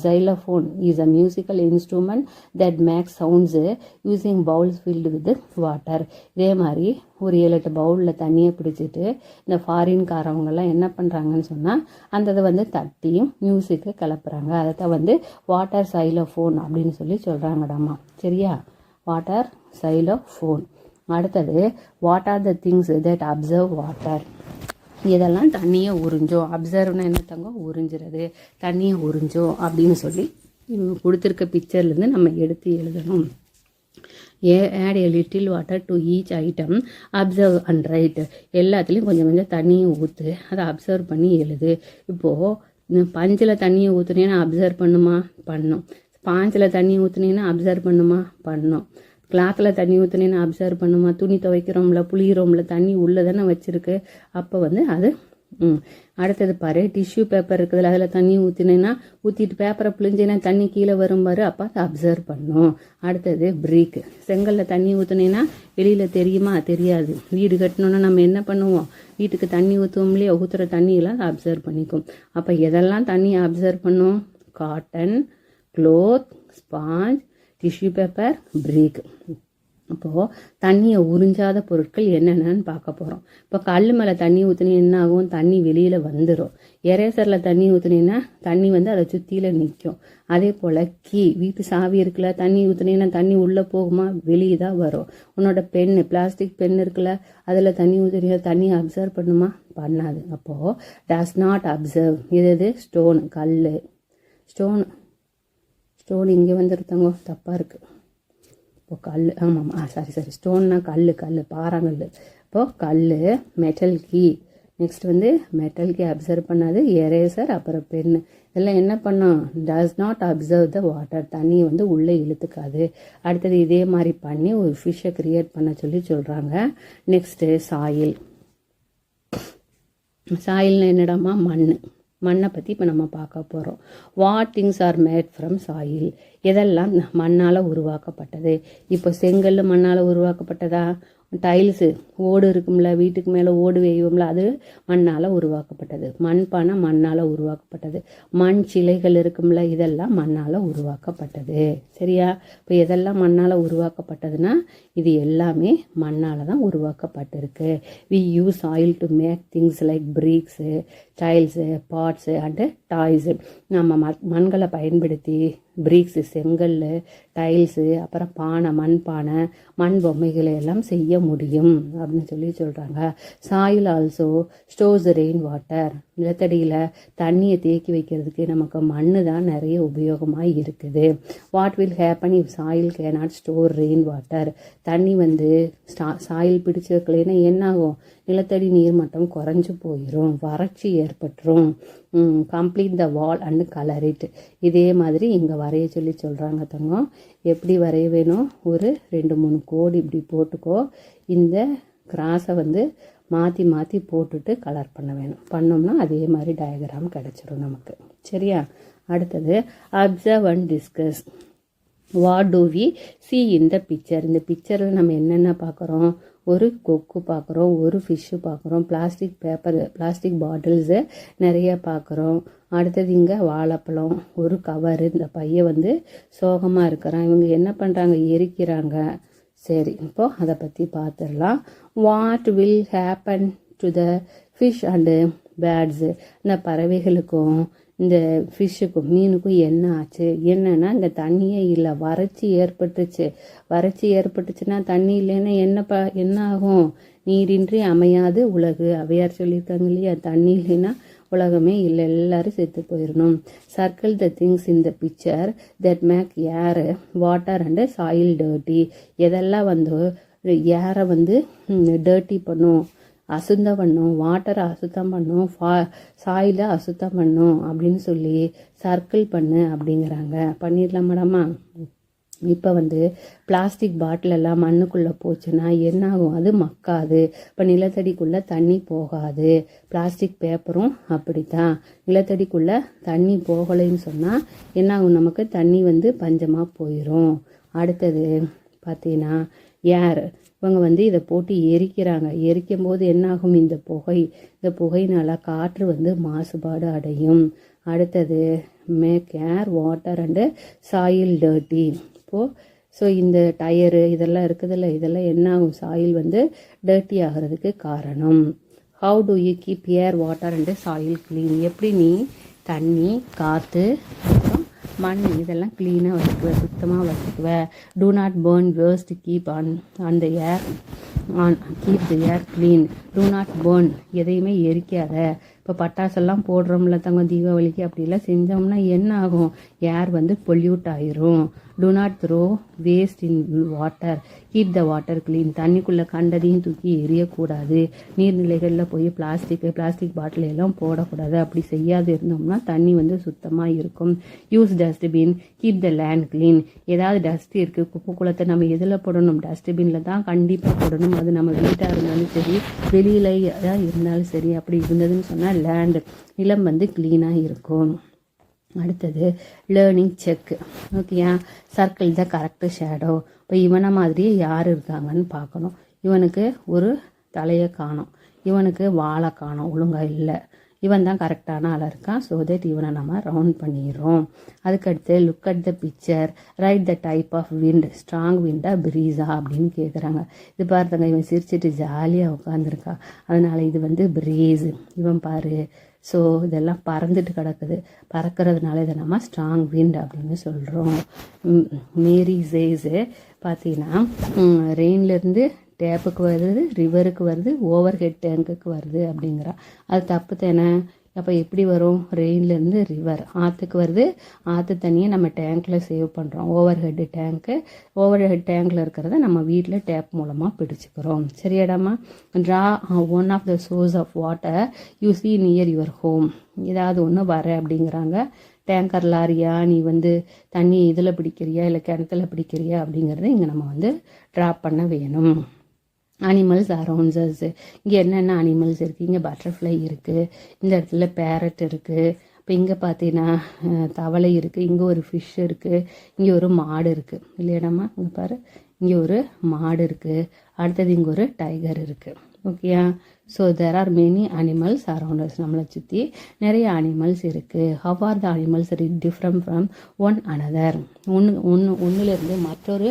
Speaker 1: xylophone is a musical instrument that makes sounds using bowls filled with water. இதே மாதிரி ஒரு 7-8 பவுலில் தண்ணியை பிடிச்சிட்டு இந்த ஃபாரின்காரவங்கெல்லாம் என்ன பண்ணுறாங்கன்னு சொன்னால் அந்த இதை வந்து தட்டி மியூசிக்கை கிளப்புறாங்க. அதை தான் வந்து வாட்டர் சைலோஃபோன் அப்படின்னு சொல்லி சொல்கிறாங்கடாமா. சரியா, வாட்டர் சைலோஃபோன். அடுத்தது, what are the things that absorb water. இதெல்லாம் தண்ணியை உறிஞ்சோம். அப்சர்வ்னா என்ன தங்க, உறிஞ்சிறது, தண்ணியை உறிஞ்சோம் அப்படின்னு சொல்லி கொடுத்துருக்க பிக்சர்லேருந்து நம்ம எடுத்து எழுதணும். add a little water to each item, observe and write. எல்லாத்துலேயும் கொஞ்சம் கொஞ்சம் தண்ணியை ஊற்று, அதை அப்சர்வ் பண்ணி எழுது. இப்போது பஞ்சில் தண்ணியை ஊற்றுனீங்கன்னா அப்சர்வ் பண்ணுமா, பண்ணும். ஸ்பாஞ்சில் தண்ணி ஊற்றுனீங்கன்னா அப்சர்வ் பண்ணுமா, பண்ணும். கிளாத்தில் தண்ணி ஊற்றுனீங்கன்னா அப்சர்வ் பண்ணுமா. துணி துவைக்கிறோம்ல, புளிகிறோம்ல, தண்ணி உள்ளே தானே வச்சுருக்கு, அப்போ வந்து அது அடுத்தது பாரு, டிஷ்யூ பேப்பர் இருக்குதுல்ல, அதில் தண்ணி ஊற்றினேன்னா ஊற்றிட்டு பேப்பரை புளிஞ்சினா தண்ணி கீழே வரும் பாரு, அப்போ அதை அப்சர்வ் பண்ணும். அடுத்தது, பிரீக். செங்கலில் தண்ணி ஊற்றினேன்னா வெளியில் தெரியுமா, தெரியாது. வீடு கட்டணுன்னா நம்ம என்ன பண்ணுவோம், வீட்டுக்கு தண்ணி ஊற்றுவோம் இல்லையா, ஊற்றுற தண்ணியெல்லாம் அப்சர்வ் பண்ணிக்கும். அப்போ எதெல்லாம் தண்ணியை அப்சர்வ் பண்ணும், cotton, cloth, sponge, tissue paper, brick. அப்போது தண்ணியை உறிஞ்சாத பொருட்கள் என்னென்னு பார்க்க போகிறோம். இப்போ கல் மேலே தண்ணி ஊற்றினா என்ன ஆகும், தண்ணி வெளியில் வந்துடும். எரேசரில் தண்ணி ஊற்றினீங்கன்னா தண்ணி வந்து அதை சுற்றியில் நிற்கும். அதே போல் கீ, வீட்டு சாவி இருக்குல்ல, தண்ணி ஊற்றினீங்கன்னா தண்ணி உள்ளே போகுமா, வெளியே தான் வரும். உன்னோட பென்னு, பிளாஸ்டிக் பென் இருக்குல்ல, அதில் தண்ணி ஊற்றினீங்கன்னா தண்ணி அப்சர்வ் பண்ணுமா, பண்ணாது. அப்போது டஸ் நாட் அப்சர்வ். இது ஸ்டோன், கல், ஸ்டோன் இங்கே வந்துருத்தாங்க, தப்பாக இருக்குது. இப்போ கல், ஆமாம், சரி, ஸ்டோன்னா கல், பாறாங்கல். இப்போது கல், மெட்டல் கீ. நெக்ஸ்ட் வந்து மெட்டல் கீ அப்சர்வ் பண்ணாது, எரேசர், அப்புறம் பென்னு. இதெல்லாம் என்ன பண்ணோம், does not observe the water, தண்ணியை வந்து உள்ளே இழுத்துக்காது. அடுத்தது இதே மாதிரி பண்ணி ஒரு ஃபிஷ்ஷை கிரியேட் பண்ண சொல்லி சொல்கிறாங்க. Next soil. சாயில்னா என்னடாமா, மண்ணை பற்றி இப்போ நம்ம பார்க்க போகிறோம். What things are mat from soil. இதெல்லாம் மண்ணால் உருவாக்கப்பட்டது. இப்போ செங்கல் மண்ணால் உருவாக்கப்பட்டதா, டைல்ஸு, ஓடு இருக்கும்ல, வீட்டுக்கு மேலே ஓடு வேய்வோம்ல, அது மண்ணால் உருவாக்கப்பட்டது. மண்பானை மண்ணால் உருவாக்கப்பட்டது. மண் சிலைகள் இருக்கும்ல, இதெல்லாம் மண்ணால் உருவாக்கப்பட்டது. சரியா, இப்போ எதெல்லாம் மண்ணால் உருவாக்கப்பட்டதுன்னா இது எல்லாமே மண்ணால் தான் உருவாக்கப்பட்டிருக்கு. We use soil to make things like bricks, tiles, pots and toys. நம்ம மண்களை பயன்படுத்தி பிரீக்ஸு, செங்கல், டைல்ஸு, அப்புறம் பானை, மண்பானை, மண் பொம்மைகளை எல்லாம் செய்ய முடியும் அப்படின்னு சொல்லி சொல்கிறாங்க. Soil also stores rain water. நிலத்தடியில் தண்ணியை தேக்கி வைக்கிறதுக்கு நமக்கு மண் தான் நிறைய உபயோகமாக இருக்குது. What will happen if soil cannot store rain water. தண்ணி வந்து சாயில் பிடிச்சி வைக்கலைன்னா என்ன ஆகும், நிலத்தடி நீர்மட்டம் குறைஞ்சி போயிடும், வறட்சி ஏற்பட்டுரும். Complete the wall and colour it. இதே மாதிரி இங்கே வரைய சொல்லி சொல்கிறாங்க தங்கம். எப்படி வரைய வேணும், ஒரு 2-3 கோடு இப்படி போட்டுக்கோ. இந்த கிராஸை வந்து மாற்றி மாற்றி போட்டுட்டு கலர் பண்ண வேணும். பண்ணோம்னா அதே மாதிரி டயக்ராம் கிடச்சிரும் நமக்கு. சரியா, அடுத்தது observe and discuss. What do we see in the picture. இந்த பிக்சரில் நம்ம என்னென்ன பார்க்குறோம், ஒரு கொக்கு பார்க்குறோம், ஒரு ஃபிஷ்ஷு பார்க்குறோம், பிளாஸ்டிக் பாட்டில்ஸு நிறைய பார்க்குறோம். அடுத்தது இங்கே வாழைப்பழம், ஒரு கவரு, இந்த பையன் வந்து சோகமாக இருக்கிறான். இவங்க என்ன பண்ணுறாங்க, எரிக்கிறாங்க. சரி, இப்போது அதை பற்றி பார்த்துடலாம். What will happen to the fish and birds. இந்த பறவைகளுக்கும் இந்த ஃபிஷ்ஷுக்கும் மீனுக்கும் என்ன ஆச்சு, என்னன்னா இந்த தண்ணியே இல்லை, வறட்சி ஏற்பட்டுச்சுன்னா தண்ணி இல்லைன்னா என்ன ஆகும், நீரின்றி அமையாது உலகு. அவையார் சொல்லியிருக்காங்க இல்லையா, தண்ணி இல்லைன்னா உலகமே இல்லை, எல்லாரும் செத்து போயிடணும். Circle the things in the picture that make air, water and soil dirty. எதெல்லாம் வந்து ஏரை வந்து டர்ட்டி பண்ணும், அசுத்தம் பண்ணும், வாட்டரை அசுத்தம் பண்ணும், சாயிலை அசுத்தம் பண்ணும் அப்படின்னு சொல்லி சர்க்கிள் பண்ணு அப்படிங்கிறாங்க. பண்ணிடலாம் மேடமா. இப்போ வந்து பிளாஸ்டிக் பாட்டில் எல்லாம் மண்ணுக்குள்ளே போச்சுன்னா என்ன ஆகும், அது மக்காது. இப்போ நிலத்தடிக்குள்ளே தண்ணி போகாது. பிளாஸ்டிக் பேப்பரும் அப்படித்தான். நிலத்தடிக்குள்ளே தண்ணி போகலைன்னு சொன்னால் என்ன ஆகும், நமக்கு தண்ணி வந்து பஞ்சமாக போயிடும். அடுத்தது பார்த்தீங்கன்னா ஏர். இவங்க வந்து இதை போட்டு எரிக்கிறாங்க. எரிக்கும் போது என்னாகும், இந்த புகையினால காற்று வந்து மாசுபாடு அடையும். அடுத்தது make air water and soil dirty. So இந்த டயரு இதெல்லாம் இருக்குதுல்ல, இதெல்லாம் என்ன ஆகும், சாயில் வந்து டர்ட்டி ஆகிறதுக்கு காரணம். How to you keep air water and soil clean? எப்படி நீ தண்ணி, காற்று, அப்புறம் மண் இதெல்லாம் க்ளீனாக வச்சுக்குவ, சுத்தமாக வச்சுக்குவ. Do not burn waste keep on the air keep the air clean. Do not burn எதையுமே எரிக்காத. இப்போ பட்டாசெல்லாம் போடுறோம்ல தீபாவளிக்கு, அப்படிலாம் செஞ்சோம்னா என்ன ஆகும், ஏர் வந்து பொல்யூட் ஆயிரும். Do not throw waste in water keep the water clean. தண்ணிக்குள்ளே கண்டதையும் தூக்கி எரியக்கூடாது. நீர்நிலைகளில் போய் பிளாஸ்டிக் பாட்டில் எல்லாம் போடக்கூடாது. அப்படி செய்யாது இருந்தோம்னா தண்ணி வந்து சுத்தமாக இருக்கும். Use dustbin keep the land clean. ஏதாவது டஸ்ட் இருக்குது, குப்பை குளத்தை நம்ம எதில் போடணும், டஸ்ட்பினில் தான் கண்டிப்பாக போடணும். அது நம்ம வீட்டாக இருந்தாலும் சரி, வெளியில தான் இருந்தாலும் சரி. அப்படி இருந்ததுன்னு சொன்னால் லேண்டு நிலம் வந்து க்ளீனாக இருக்கும். அடுத்தது லேர்னிங் செக். ஓகேயா, சர்க்கிள் த கரெக்ட் ஷேடோ. இப்போ இவனை மாதிரியே யார் இருக்காங்கன்னு பார்க்கணும். இவனுக்கு ஒரு தலையை காணும், இவனுக்கு வாழை காணும், ஒழுங்காக இல்லை. இவன் தான் கரெக்டான ஆளாக இருக்கான். ஸோ தட் இவனை நம்ம ரவுண்ட் பண்ணிடுறோம். அதுக்கடுத்து look at the picture, write the type of wind, strong விண்டா பிரீஸா அப்படின்னு கேட்குறாங்க. இது பாருங்க, இவன் சிரிச்சிட்டு ஜாலியாக உட்காந்துருக்கா, அதனால் இது வந்து பிரீஸ். இவன் பாரு, ஸோ இதெல்லாம் பறந்துட்டு கிடக்குது, பறக்கிறதுனால இதை நம்ம ஸ்ட்ராங் விண்ட் அப்படின்னு சொல்கிறோம். மேரி சேஸு பார்த்தீங்கன்னா ரெயின்லேருந்து டேப்புக்கு வருது, ரிவருக்கு வருது, ஓவர் ஹெட் டேங்குக்கு வருது அப்படிங்கிறா. அது தப்பு தானே. அப்போ எப்படி வரும், ரெயின்லேருந்து ரிவர் ஆற்றுக்கு வருது, ஆற்று தண்ணியை நம்ம டேங்க்கில் சேவ் பண்ணுறோம். ஓவர் ஹெட் டேங்கில் இருக்கிறத நம்ம வீட்டில் டேப் மூலமாக பிடிச்சிக்கிறோம். சரியாடாமா. Draw one of the source of water you see near your home. ஏதாவது ஒன்று வர அப்படிங்கிறாங்க. டேங்கர் லாரியா, நீ வந்து தண்ணி இதில் பிடிக்கிறியா இல்லை கிணத்துல பிடிக்கிறியா அப்படிங்கிறத இங்கே நம்ம வந்து ட்ராப் பண்ண வேணும். Animals around us. இங்கே என்னென்ன அனிமல்ஸ் இருக்குது, இங்கே பட்டர்ஃப்ளை இருக்குது, இந்த இடத்துல பேரட் இருக்குது. இப்போ இங்கே பார்த்தீங்கன்னா தவளை இருக்குது, இங்கே ஒரு ஃபிஷ் இருக்குது, இங்கே ஒரு மாடு இருக்குது இல்லையாடாம்மா. இங்கே பாரு, இங்கே ஒரு மாடு இருக்குது, அடுத்தது இங்கே ஒரு டைகர் இருக்குது. ஓகேயா. So there are many animals around us. நம்மளை சுற்றி நிறைய அனிமல்ஸ் இருக்குது. How are the animals different from one another. ஒன்றுலேருந்து மற்றொரு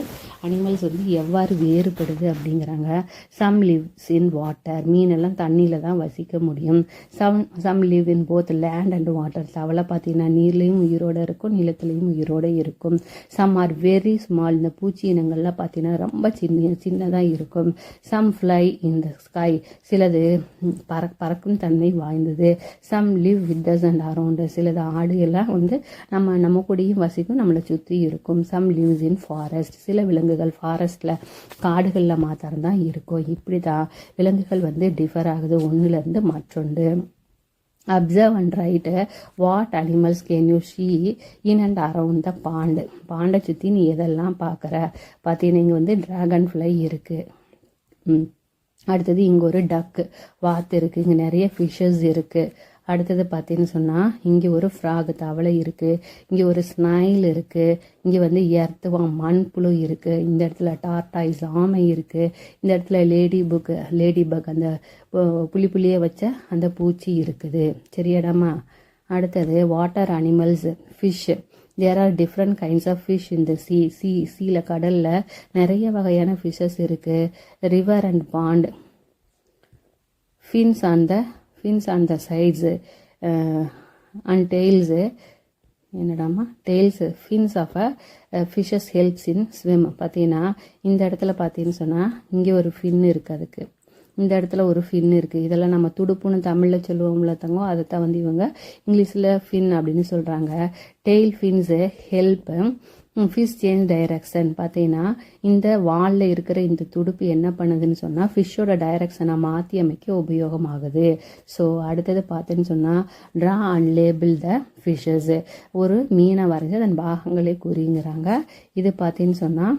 Speaker 1: அனிமல்ஸ் வந்து எவ்வாறு வேறுபடுது அப்படிங்கிறாங்க. Some lives in water. மீனெல்லாம் தண்ணியில் தான் வசிக்க முடியும். Some live in both land and water. தவளை பார்த்தீங்கன்னா நீர்லேயும் உயிரோடு இருக்கும், நிலத்துலேயும் உயிரோடு இருக்கும். Some are very small. இந்த பூச்சி இனங்கள்லாம் பார்த்தீங்கன்னா ரொம்ப சின்னதாக இருக்கும். Some fly in the sky. சிலது பறக்கும் தன்மை வாய்ந்தது. Some live with us and around. சிலது ஆடு எல்லாம் வந்து நம்ம கூடயும் வசிக்கும், நம்மளை சுற்றி இருக்கும். Some lives in forest. சில விலங்குகள் ஃபாரஸ்ட்டில் காடுகளில் மாத்திரம் தான் இருக்கும். இப்படி தான் விலங்குகள் வந்து டிஃபர் ஆகுது ஒன்றுலேருந்து மற்றொன்று. Observe and write what animals can you see in and around the pond. பாண்டை சுற்றி நீ எதெல்லாம் பார்க்குற. பார்த்தீங்கன்னா இங்கே வந்து ட்ராகன் ஃப்ளை இருக்குது. அடுத்தது இங்கே ஒரு டக்கு வாத்து இருக்குது, இங்கே நிறைய ஃபிஷ்ஷஸ் இருக்குது. அடுத்தது பார்த்தீங்கன்னு சொன்னால் இங்கே ஒரு ஃப்ராக் தவளை இருக்குது, இங்கே ஒரு ஸ்னைல் இருக்குது, இங்கே வந்து எர்த்துவாம் மண்புழு இருக்குது, இந்த இடத்துல டார்டாய்ஸ் ஆமை இருக்குது, இந்த இடத்துல லேடி பக் அந்த புள்ளியே வச்ச அந்த பூச்சி இருக்குது. சரியாடாமா. அடுத்தது water animals fish. There are different kinds of fish இந்த சீல கடலில் நிறைய வகையான ஃபிஷ்ஷஸ் இருக்குது. River and pond. Fins on the sides and tails. என்னடாமா tails fins of fishes helps in swim. பார்த்தீங்கன்னா இந்த இடத்துல பார்த்தீங்கன்னு சொன்னால் இங்கே ஒரு ஃபின் இருக்குது, அதுக்கு இந்த இடத்துல ஒரு ஃபின் இருக்குது. இதெல்லாம் நம்ம துடுப்புன்னு தமிழில் சொல்லுவோம்ல தங்கம், அதைத்தான் வந்து இவங்க இங்கிலீஷில் ஃபின் அப்படின்னு சொல்கிறாங்க. Tail fins help fish change direction. பார்த்தீங்கன்னா இந்த வாலில் இருக்கிற இந்த துடுப்பு என்ன பண்ணுதுன்னு சொன்னால் ஃபிஷ்ஷோட டைரக்ஷனை மாற்றி அமைக்க உபயோகமாகுது. ஸோ அடுத்தது பார்த்தேன்னு சொன்னால் draw and label the fishes. ஒரு மீனை வரைஞ்சி அதன் பாகங்களே கூறிங்கிறாங்க. இது பார்த்தீங்கன்னு சொன்னால்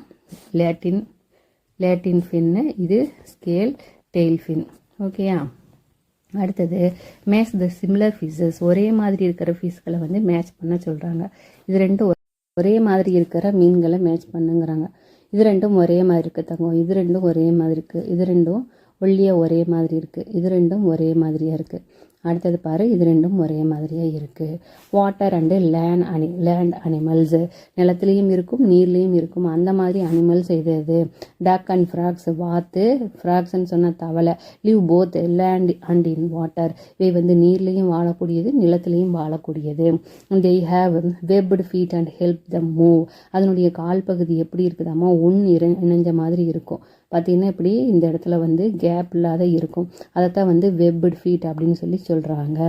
Speaker 1: லேட்டின் ஃபின்னு, இது ஸ்கேல் டெய்ல் ஃபின். ஓகேயா. அடுத்தது மேட்ச் த சிமிலர் ஃபிஷ்ஷஸ். ஒரே மாதிரி இருக்கிற ஃபிஷ்களை வந்து மேட்ச் பண்ண சொல்கிறாங்க. இது ரெண்டும் ஒரே மாதிரி இருக்கிற மீன்களை மேட்ச் பண்ணுங்கிறாங்க. இது ரெண்டும் ஒரே மாதிரி இருக்குது தங்கம், இது ரெண்டும் ஒரே மாதிரி இருக்குது, இது ரெண்டும் ஒல்லியாக ஒரே மாதிரி இருக்குது, இது ரெண்டும் ஒரே மாதிரியாக இருக்குது. அடுத்தது பாரு, இது ரெண்டும் ஒரே மாதிரியாக இருக்குது. வாட்டர் அண்டு லேண்ட் அனிமல்ஸு, நிலத்துலேயும் இருக்கும் நீர்லேயும் இருக்கும் அந்த மாதிரி அனிமல்ஸ் இது. டக் அண்ட் ஃப்ராக்ஸ், வாத்து ஃப்ராக்ஸ்ன்னு சொன்ன தவளை. Live both land and in water, இவை வந்து நீர்லேயும் வாழக்கூடியது நிலத்துலேயும் வாழக்கூடியது. They have webbed feet and help them move, அதனுடைய கால் பகுதி எப்படி இருக்குதாம்மா இணைஞ்ச மாதிரி இருக்கும். பார்த்திங்கன்னா இப்படி இந்த இடத்துல வந்து கேப் இல்லாத இருக்கும், அதைத்தான் வந்து வெப்டு ஃபீட் அப்படின்னு சொல்லி சொல்கிறாங்க.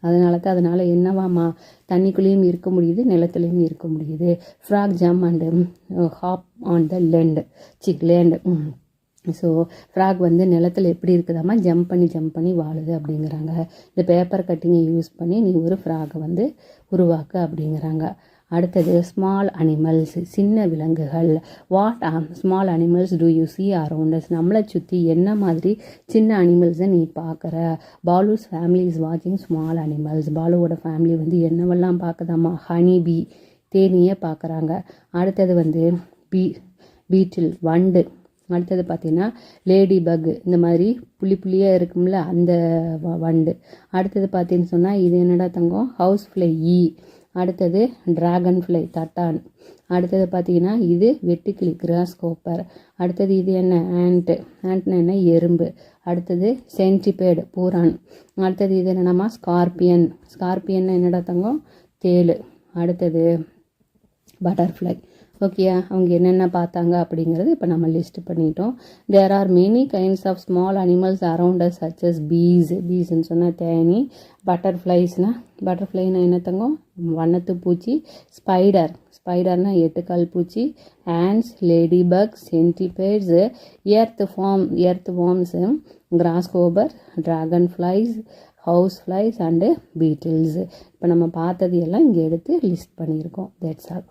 Speaker 1: அதனால என்னவாம்மா, தண்ணிக்குள்ளேயும் இருக்க முடியுது நிலத்துலேயும் இருக்க முடியுது. Frog jump and hop on the land. So frog வந்து நிலத்தில் எப்படி இருக்குதாம்மா, ஜம்ப் பண்ணி வாழுது அப்படிங்கிறாங்க. இந்த பேப்பர் கட்டிங்கை யூஸ் பண்ணி நீ ஒரு ஃப்ராகை வந்து உருவாக்கு அப்படிங்கிறாங்க. அடுத்தது ஸ்மால் அனிமல்ஸ், சின்ன விலங்குகள். What small animals do you see around us, நம்மளை சுற்றி என்ன மாதிரி சின்ன அனிமல்ஸை நீ பார்க்குற. பாலுஸ் ஃபேமிலி இஸ் வாட்சிங் ஸ்மால் அனிமல்ஸ், பாலுவோட ஃபேமிலி வந்து என்னவெல்லாம் பார்க்குதாம்மா, ஹனி பீ தேனியை பார்க்குறாங்க. அடுத்தது வந்து பீட்டில் வண்டு. அடுத்தது பார்த்திங்கன்னா லேடி பக், இந்த மாதிரி புள்ளியாக இருக்கும்ல அந்த வண்டு. அடுத்தது பார்த்தீங்கன்னு சொன்னால் இது என்னடா தங்கம், ஹவுஸ் ஃப்ளை ஈ. அடுத்தது ட்ராகன் ஃப்ளை தட்டான். அடுத்தது பார்த்திங்கன்னா இது வெட்டுக்கிளி கிராஸ் கோப்பர். அடுத்தது இது என்ன, ஆண்ட்னா என்ன, எறும்பு. அடுத்தது சென்டிபேடு பூரான். அடுத்தது இது என்னென்னமா, ஸ்கார்பியன் என்னடா தங்கம், தேள். அடுத்தது பட்டர்ஃப்ளை. ஓகேயா, அவங்க என்னென்ன பார்த்தாங்க அப்படிங்கிறது இப்போ நம்ம லிஸ்ட் பண்ணிட்டோம். There are many kinds of small animals around us such as பீஸ்ன்னு சொன்னால் தேனி. பட்டர்ஃப்ளைனா என்ன தங்கம், வண்ணத்து பூச்சி. ஸ்பைடர்னா 8 கால் பூச்சி. Ants, ladybug, centipedes, earthworms, grasshopper, dragonflies, houseflies and beetles. இப்போ நம்ம பார்த்தது எல்லாம் இங்கே எடுத்து லிஸ்ட் பண்ணியிருக்கோம். தட்ஸ் ஆல்,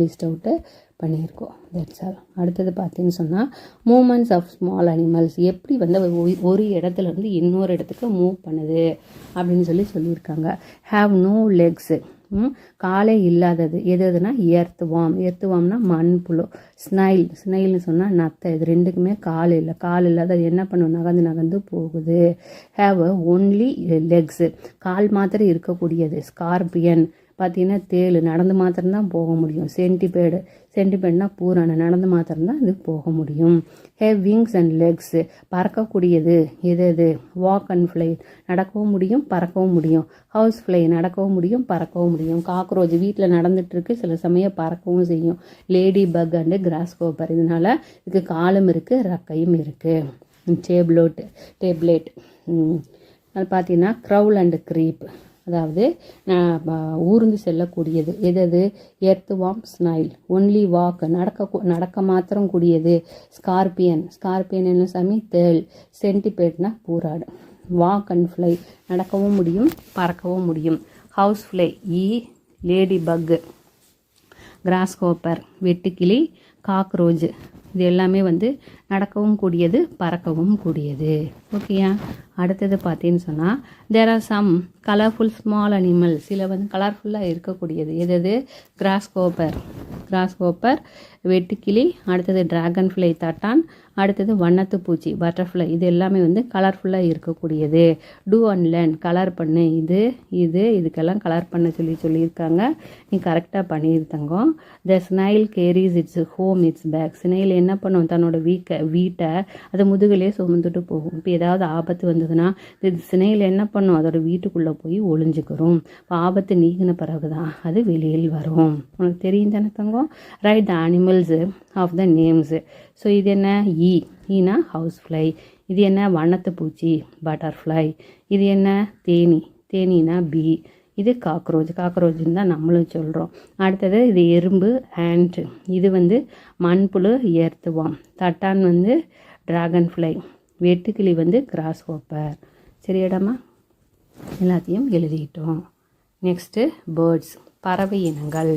Speaker 1: லிஸ்ட் அவுட்டு பண்ணியிருக்கோம். That's all. அடுத்தது பார்த்தீங்கன்னு சொன்னால் மூமெண்ட்ஸ் ஆஃப் ஸ்மால் அனிமல்ஸ், எப்படி வந்து ஒரு இடத்துலேருந்து இன்னொரு இடத்துக்கு மூவ் பண்ணுது அப்படின்னு சொல்லியிருக்காங்க. ஹாவ் நோ லெக்ஸு, காலே இல்லாதது எதுனா எர்த் வார்ம்னா மண்புழு. ஸ்னைல்னு சொன்னால் நத்தை. இது ரெண்டுக்குமே கால் இல்லாத என்ன பண்ணும், நகர்ந்து போகுது. ஹாவ் ஒன்லி லெக்ஸு, கால் மாத்திரம் இருக்கக்கூடியது. ஸ்கார்பியன் பார்த்தீங்கன்னா தேள், நடந்து மாத்திரம்தான் போக முடியும். சென்டிபேட்னா பூரான, நடந்து மாத்திரம்தான் இது போக முடியும். ஹேவ் விங்ஸ் அண்ட் லெக்ஸ், பறக்கக்கூடியது எது, வாக் அண்ட் ஃப்ளை, நடக்கவும் முடியும் பறக்கவும் முடியும். ஹவுஸ் ஃப்ளை, நடக்கவும் முடியும் பறக்கவும் முடியும். காக்ரோச், வீட்டில் நடந்துட்டுருக்கு, சில சமயம் பறக்கவும் செய்யும். Lady buck and cross copper, இதனால இதுக்கு காலும் இருக்குது ரெக்கையும் இருக்குது. டேப்லெட் அது பார்த்தீங்கன்னா க்ரௌல் அண்டு க்ரீப், அதாவது ஊர்ந்து செல்லக்கூடியது எது, earth warm, snail. Only walk, நடக்க மாத்திரம் கூடியது. ஸ்கார்பியன் என்ன சாமி, தேள். சென்டிபேட்னா பூராடு. வாக் அண்ட் ஃப்ளை, நடக்கவும் முடியும் பறக்கவும் முடியும். House fly lady buck, cross Hopper வெட்டுக்கிளி, காக்ரோச், இது எல்லாமே வந்து நடக்கவும் கூடியது பறக்கவும் கூடியது. ஓகேயா. அடுத்தது பார்த்தீங்கன்னு சொன்னால் there are some colourful small animal, சில வந்து கலர்ஃபுல்லாக இருக்கக்கூடியது எது, கிராஸ் கோப்பர் வெட்டுக்கிளி. அடுத்தது ட்ராகன் ஃப்ளை தட்டான். அடுத்தது வண்ணத்து பூச்சி பட்டர்ஃப்ளை, இது எல்லாமே வந்து கலர்ஃபுல்லாக இருக்கக்கூடியது. டூ அண்ட் லேர்ன், கலர் பண்ணு, இதுக்கெல்லாம் கலர் பண்ண சொல்லியிருக்காங்க. நீ கரெக்டாக பண்ணியிருந்தங்கோ. The snail carries its home its back, snail என்ன பண்ணும், தன்னோட வீட்டை அது முதுகிலே சுமந்துட்டு போகும். இப்போ ஏதாவது ஆபத்து வந்ததுன்னா இது ஸ்னைல் என்ன பண்ணும், அதோட வீட்டுக்குள்ளே போய் ஒளிஞ்சுக்கிறோம். இப்போ ஆபத்து நீங்கின பிறகு தான் அது வெளியில் வரும். உனக்கு தெரியும் தானே தங்கம். Right the animals of the names. So இது என்ன, ஈனா ஹவுஸ் ஃப்ளை. இது என்ன, வண்ணத்து பூச்சி பட்டர்ஃப்ளை. இது என்ன, தேனினா பீ. இது காக்ரோச்சுன்னு தான் நம்மளும் சொல்கிறோம். அடுத்தது இது எறும்பு, ஆண்ட். இது வந்து மண்புழு, எர்த் வார்ம். தட்டான் வந்து ட்ராகன் ஃப்ளை. வெட்டுக்கிளி வந்து கிராஸ் ஹோப்பர். சரியாடாமா, எல்லாத்தையும் எழுதிட்டோம். நெக்ஸ்ட்டு பேர்ட்ஸ், பறவை இனங்கள்.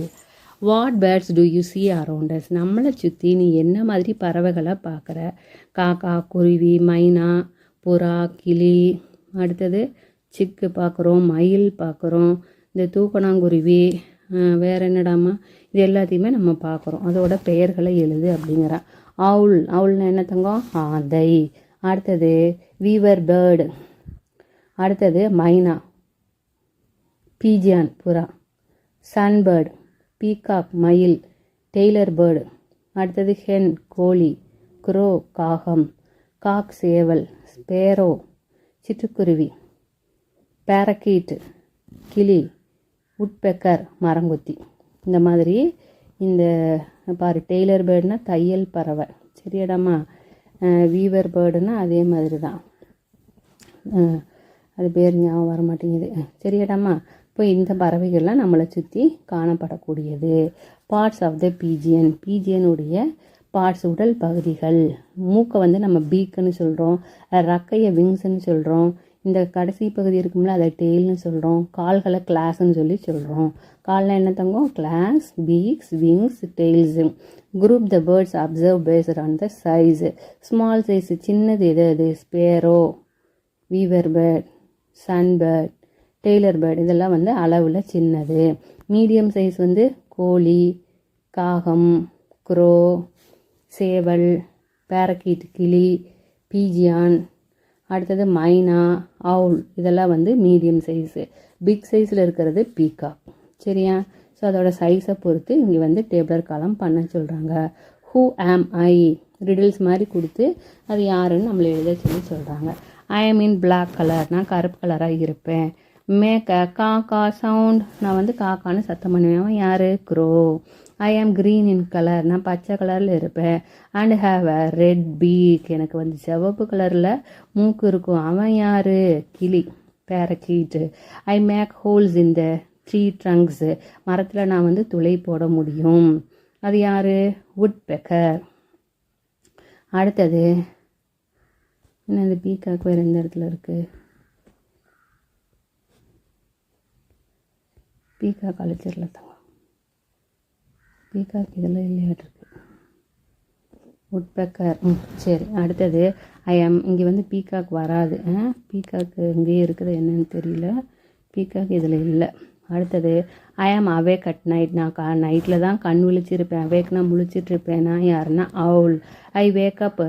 Speaker 1: What birds do you see around us, நம்மளை சுற்றி நீ என்ன மாதிரி பறவைகளை பார்க்குற. காக்கா, குருவி, மைனா, புறா, கிளி. அடுத்தது சிக்கு பார்க்குறோம், மயில் பார்க்குறோம், இந்த தூக்கணாங்குருவி, வேறு என்னடாமா, இது எல்லாத்தையுமே நம்ம பார்க்குறோம். அதோட பெயர்களை எழுது அப்படிங்கிறான். அவுல்னா என்ன தங்கம்? ஆந்தை. அடுத்தது வீவர் பேர்டு. அடுத்தது மைனா, பீஜியான் புறா, சன்பேர்டு பீகாக் மயில், டெய்லர் பேர்டு. அடுத்தது ஹென் கோழி, க்ரோ காகம், காக் சேவல், ஸ்பேரோ சிட்டுக்குருவி, பேரக்கீட் கிளி, உட்பெக்கர் மரங்கொத்தி. இந்த மாதிரி இந்த பாரு, டெய்லர் பேர்டுனா தையல் பறவை, சரியாடாமா. வீவர் பேர்டுனா அதே மாதிரி தான், அது பேர் ஞாபகம் வர மாட்டேங்குது, சரியாடாமா. இப்போ இந்த பறவைகள்லாம் நம்மளை சுற்றி காணப்படக்கூடியது. பார்ட்ஸ் ஆஃப் த பீஜியன், பீஜியனுடைய பார்ட்ஸ் உடல் பகுதிகள். மூக்கை வந்து நம்ம பீக்குன்னு சொல்கிறோம், ரக்கையை விங்ஸ்ன்னு சொல்கிறோம், இந்த கடைசி பகுதி இருக்கும்ல அதை டெய்ல்னு சொல்கிறோம், கால்களை கிளாஸ்ன்னு சொல்லி சொல்கிறோம். கால்னால் என்ன தங்கம்? Claws, beaks, wings, tails. Group the birds observe based on the size. Small size சின்னது எது? அது sparrow, weaver bird, sunbird, tailor bird. இதெல்லாம் வந்து அளவில் சின்னது. மீடியம் சைஸ் வந்து கோழி, காகம், க்ரோ சேவல், பேரக்கீட் கிளி, பீஜியான், அடுத்தது மைனா, அவுல். இதெல்லாம் வந்து மீடியம் சைஸு. பிக் சைஸில் இருக்கிறது பீகாக், சரியா. ஸோ அதோட சைஸை பொறுத்து இங்கே வந்து டேபிளர் காலம் பண்ண சொல்கிறாங்க. ஹூ ஆம் ஐ ரிடில்ஸ் மாதிரி கொடுத்து அது யாருன்னு நம்மளை எழுத சொல்லி சொல்கிறாங்க. ஐ ஆம் இன் பிளாக் கலர், நான் கருப்பு கலராக இருப்பேன். மேக் அ காக்கா சவுண்ட், நான் வந்து காக்கான்னு சத்தம் பண்ணுவேன். யார்? க்ரோ. ஐ ஆம் க்ரீன் இன் கலர், நான் பச்சை கலரில் இருப்பேன். And have a red beak, எனக்கு வந்து சிவப்பு கலரில் மூக்கு இருக்கும். அவன் யார்? கிளி, parakeet. I make holes in the tree trunks, மரத்தில் நான் வந்து துளை போட முடியும். அது யார்? உட்பெக்கர். அடுத்தது என்ன? இந்த பீக்காக்கு வேறு எந்த இடத்துல இருக்குது? பீக்காக் அழிச்சிடல தங்க, பீக்காக் இதில் இல்லையாட்டிருக்கு. உட்பெக்கர். சரி. அடுத்தது இங்கே வந்து பீக்காக் வராது. பீக்காக்கு இங்கேயே இருக்குது, என்னன்னு தெரியல. பீக்காக் இதில் இல்லை. அடுத்தது ஐ ஆம் அவேக் அட் நைட், நான் நைட்டில் தான் கண் விழிச்சிருப்பேன். அவேக்னா முழிச்சிட்ருப்பேன். நான் யாருன்னா அவுல். ஐ வேக்கப்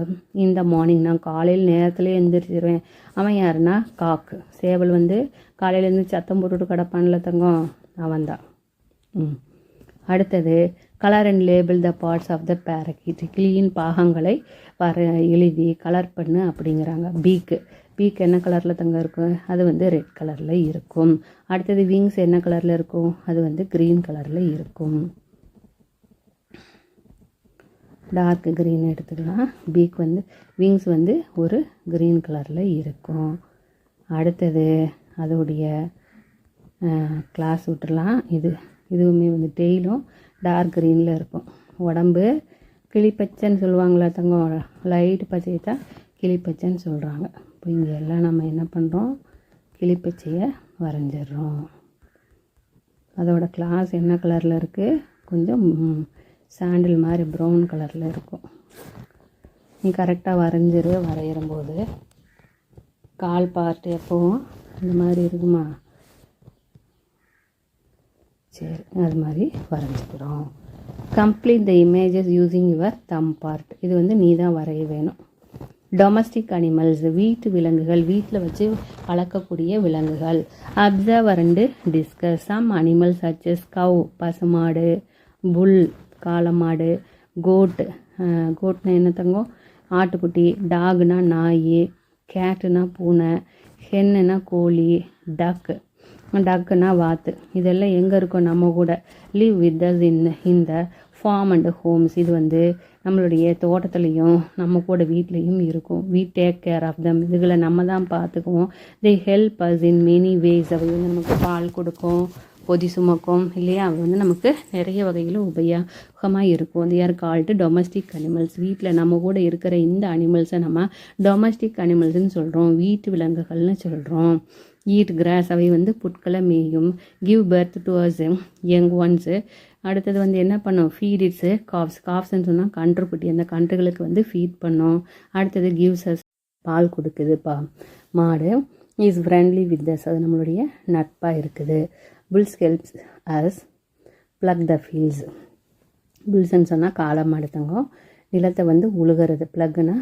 Speaker 1: இந்த மார்னிங், நான் காலையில் நேரத்தில் எழுந்திரிச்சிருவேன். அவன் யாருன்னா காக். சேவல் வந்து காலையிலேருந்து சத்தம் போட்டுட்டு கிடப்பான்ல தங்கம், அவன்தான். அடுத்தது colour and label the parts of the parakeet, கிளியின் பாகங்களை எழுதி கலர் பண்ணு அப்படிங்கிறாங்க. பீக் என்ன கலரில் தங்க இருக்கும்? அது வந்து ரெட் கலரில் இருக்கும். அடுத்தது விங்ஸ் என்ன கலரில் இருக்கும்? அது வந்து க்ரீன் கலரில் இருக்கும். டார்க் க்ரீன் எடுத்துக்கலாம். பீக் வந்து விங்ஸ் வந்து ஒரு க்ரீன் கலரில் இருக்கும். அடுத்தது அதோடைய கிளாஸ் விட்டுடலாம். இதுவுமே வந்து டெய்லும் டார்க் க்ரீனில் இருக்கும். உடம்பு கிளிப்பச்சைன்னு சொல்லுவாங்களா தங்கம், லைட் பச்சையை தான் கிளிப்பச்சைன்னு சொல்கிறாங்க. இப்போ இங்கே எல்லாம் நம்ம என்ன பண்ணுறோம்? கிளிப்பச்சையை வரைஞ்சிட்றோம். அதோட கிளாஸ் என்ன கலரில் இருக்குது? கொஞ்சம் சாண்டில் மாதிரி ப்ரௌன் கலரில் இருக்கும். நீ கரெக்டாக வரையிறும்போது கால் பார்ட் எப்போவும் இந்த மாதிரி இருக்குமா? சரி, அது மாதிரி வரைஞ்சிக்கிறோம். Complete the images using your thumb part, இது வந்து நீ தான் வரைய வேணும். டொமஸ்டிக் அனிமல்ஸ், வீட்டு விலங்குகள், வீட்டில் வச்சு வளர்க்கக்கூடிய விலங்குகள். Observe and discuss some animals such as cow பசுமாடு, புல் காளமாடு, கோட்னா என்ன தங்கம்? ஆட்டுக்குட்டி. டாக்னா நாய், கேட்டுனா பூனை, ஹென்னுனா கோழி, டக்குனா வாத்து. இதெல்லாம் எங்கே இருக்கும்? நம்ம கூட. Live with us in the farm and homes, இது வந்து நம்மளுடைய தோட்டத்துலேயும் நம்ம கூட வீட்லேயும் இருக்கும். We take care of them, இதுகளை நம்ம தான் பார்த்துக்குவோம். They help us in many ways, அவை வந்து நமக்கு பால் கொடுக்கும், பொதி சுமக்கும் இல்லையா. அவை வந்து நமக்கு நிறைய வகையில் உபயோகமாக இருக்கும். தே ஆர் கால்டு டொமஸ்டிக் அனிமல்ஸ். வீட்டில் நம்ம கூட இருக்கிற இந்த அனிமல்ஸை நம்ம டொமஸ்டிக் அனிமல்ஸ்ன்னு சொல்கிறோம், வீட்டு விலங்குகள்னு சொல்கிறோம். ஈட் கிராஸ், அவை வந்து புட்களை மேயும். Give birth to us young once. அடுத்தது வந்து என்ன பண்ணும்? ஃபீட் இட்ஸு காஃப்ஸ்ன்னு சொன்னால் கன்றுக்குட்டி, அந்த கன்றுகளுக்கு வந்து ஃபீட் பண்ணும். அடுத்தது கிவ்ஸ் அஸ், பால் கொடுக்குதுப்பா மாடு. இஸ் ஃப்ரெண்ட்லி வித் அஸ், அது நம்மளுடைய நட்பாக இருக்குது. Bulls helps us plough the fields. பில்ஸ்ன்னு சொன்னால் காலம் அடுத்தங்க. நிலத்தை வந்து உழுகிறது, ப்ளக்குன்னா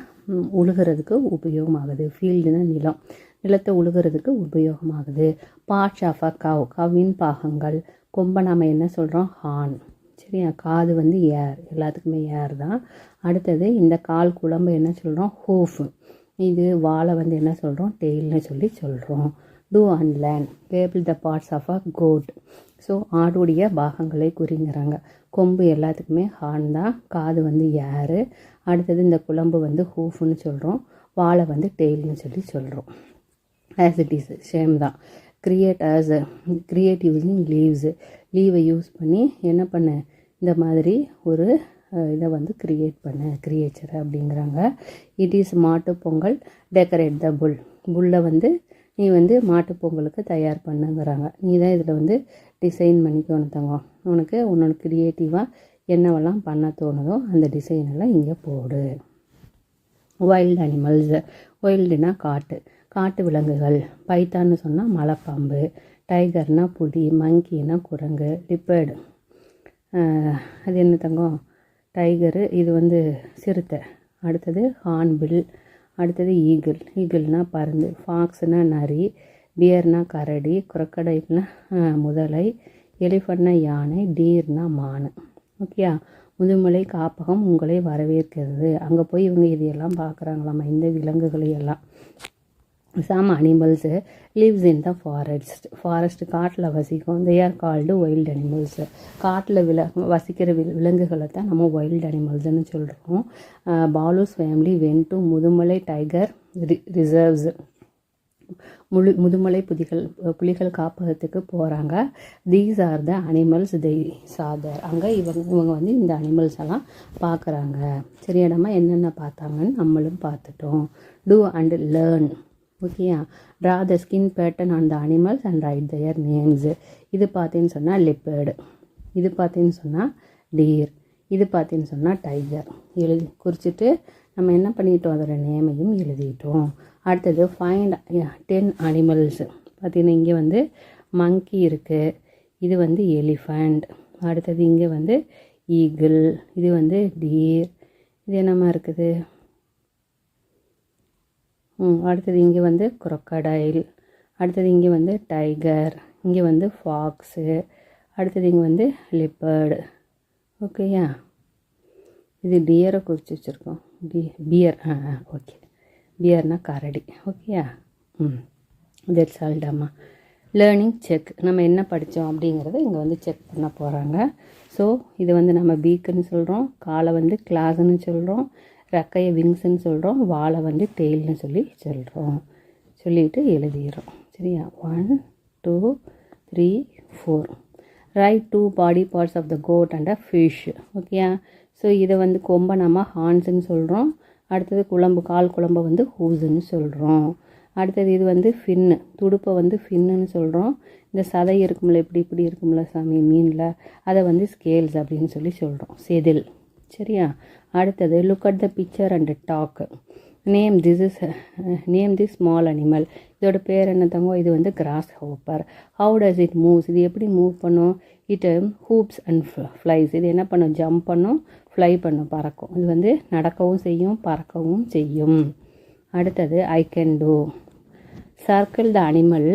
Speaker 1: உழுகிறதுக்கு உபயோகமாகுது. ஃபீல்டுனா நிலம், நிலத்தை உழுகிறதுக்கு உபயோகமாகுது. பார்ட்ஸ் ஆஃப் அ கவ், கவ்வின் பாகங்கள். கொம்பை நம்ம என்ன சொல்கிறோம்? ஹார்ன். சரியா? காது வந்து ஏர், எல்லாத்துக்குமே ஏர் தான். அடுத்தது இந்த கால் குழம்பு என்ன சொல்கிறோம்? ஹூஃப். இது வாழை வந்து என்ன சொல்கிறோம்? டெய்ல்னு சொல்லி சொல்கிறோம். Do and learn. Table the parts of a goat. So ஆடுடைய பாகங்களை குறிங்கிறாங்க. கொம்பு எல்லாத்துக்குமே ஹார்ன் தான், காது வந்து ஏரு. அடுத்தது இந்த குழம்பு வந்து ஹூஃப்னு சொல்கிறோம், வாழை வந்து டெய்ல்னு சொல்லி சொல்கிறோம். ஆஸ் இட் இஸ் சேம் தான். Create using leaves. லீவை யூஸ் பண்ணி என்ன பண்ண, இந்த மாதிரி ஒரு இதை வந்து கிரியேட் பண்ண, கிரியேச்சர் அப்படிங்கிறாங்க. இட் இஸ் மாட்டு பொங்கல். டெக்கரேட் த புல். புல்லை வந்து நீ வந்து மாட்டுப்பொங்கலுக்கு தயார் பண்ணுங்கிறாங்க. நீ தான் இதில் வந்து டிசைன் பண்ணிக்கணும் தங்கம். உனக்கு உன்னோட க்ரியேட்டிவாக என்னவெல்லாம் பண்ண தோணுதோ அந்த டிசைனெல்லாம் இங்கே போடு. Wild animals. வைல்டுனா காட்டு, காட்டு விலங்குகள். பைத்தான்னு சொன்னால் மலைப்பாம்பு. டைகர்னால் புலி. மங்கினா குரங்கு. லிப்பர்டு அது என்ன தங்கம்? டைகரு. இது வந்து சிறுத்தை. அடுத்தது ஹார்ன்பில். அடுத்தது ஈகிள். ஈகிள்னா பருந்து. ஃபாக்ஸ்னா நரி. பியர்னா கரடி. குரக்கடைல்னா முதலை. எலிஃபண்ட்னா யானை. டீர்னா மான். ஓகேயா? முதுமலை காப்பகம் உங்களை வரவேற்கிறது. அங்கே போய் இவங்க இதையெல்லாம் பார்க்குறாங்களாமா, இந்த விலங்குகளையெல்லாம். Some animals lives in the forest. காட்டில் வசிக்கும். They are called wild animals. காட்டில் வசிக்கிற விலங்குகளை தான் நம்ம வைல்டு அனிமல்ஸ்ன்னு சொல்கிறோம். Balu's family went to Mudumalai tiger reserves. Mudumalai புலிகள் காப்பகத்துக்கு போகிறாங்க. These are the animals they saw there. அங்கே இவங்க வந்து இந்த அனிமல்ஸ் எல்லாம் பார்க்குறாங்க. சரியாடமா? என்னென்ன பார்த்தாங்கன்னு நம்மளும் பார்த்துட்டோம். Do and learn. ஓகேயா? Draw the skin pattern on the animals and write their names. இது பார்த்தீங்கன்னு சொன்னால் லிப்பர்டு. இது பார்த்தீங்கன்னு சொன்னால் டீர். இது பார்த்தீங்கன்னு சொன்னால் டைகர். குறிச்சிட்டு நம்ம என்ன பண்ணிட்டோம்? அதோட நேமையும் எழுதிட்டோம். அடுத்தது ஃபைண்ட் 10 அனிமல்ஸ். பார்த்தீங்கன்னா இங்கே வந்து மங்கி இருக்குது. இது வந்து எலிஃபண்ட். அடுத்தது இங்கே வந்து ஈகிள். இது வந்து டீர். இது என்னமா இருக்குது? அடுத்தது இங்கே வந்து குரொக்கடைல். அடுத்தது இங்கே வந்து டைகர். இங்கே வந்து ஃபாக்ஸு. அடுத்தது இங்கே வந்து லிப்பர்டு. ஓகேயா? இது டியரை குறித்து வச்சுருக்கோம். பியர். ஓகே. பியர்னா கரடி. ஓகேயா? தட்ஸ் ஆல் டம்மா. Learning check. நம்ம என்ன படித்தோம் அப்படிங்கிறத இங்கே வந்து செக் பண்ண போகிறாங்க. ஸோ இது வந்து நம்ம பீக்குன்னு சொல்கிறோம், காலை வந்து கிளாஸ்ன்னு சொல்கிறோம், ரெக்கையை விங்ஸ்ன்னு சொல்கிறோம், வாழை வந்து டெய்ல்னு சொல்லி சொல்கிறோம். சொல்லிவிட்டு எழுதிடுறோம். சரியா? 1 2 3 4. Write 2 body parts of the goat and a fish. ஓகேயா? ஸோ இதை வந்து கொம்பை நம்ம ஹார்ன்ஸுன்னு சொல்கிறோம். அடுத்தது கால் குழம்பை வந்து ஹூஸுன்னு சொல்கிறோம். அடுத்தது இது வந்து ஃபின்னு, துடுப்பை வந்து ஃபின்னுன்னு சொல்கிறோம். இந்த சதை இருக்கும்ல, இப்படி இருக்கும்ல சாமி மீனில், அதை வந்து ஸ்கேல்ஸ் அப்படின்னு சொல்லி சொல்கிறோம், செதில். சரியா? அடுத்தது look at the picture and talk. Name this small animal. இதோட பேர் என்ன தங்கோ? இது வந்து grasshopper. How does it moves. இது எப்படி மூவ் பண்ணும்? It hops and flies. இது என்ன பண்ணும்? ஜம்ப் பண்ணும், ஃப்ளை பண்ணும், பறக்கும். இது வந்து நடக்கவும் செய்யும், பறக்கவும் செய்யும். அடுத்தது I can do. Circle the animal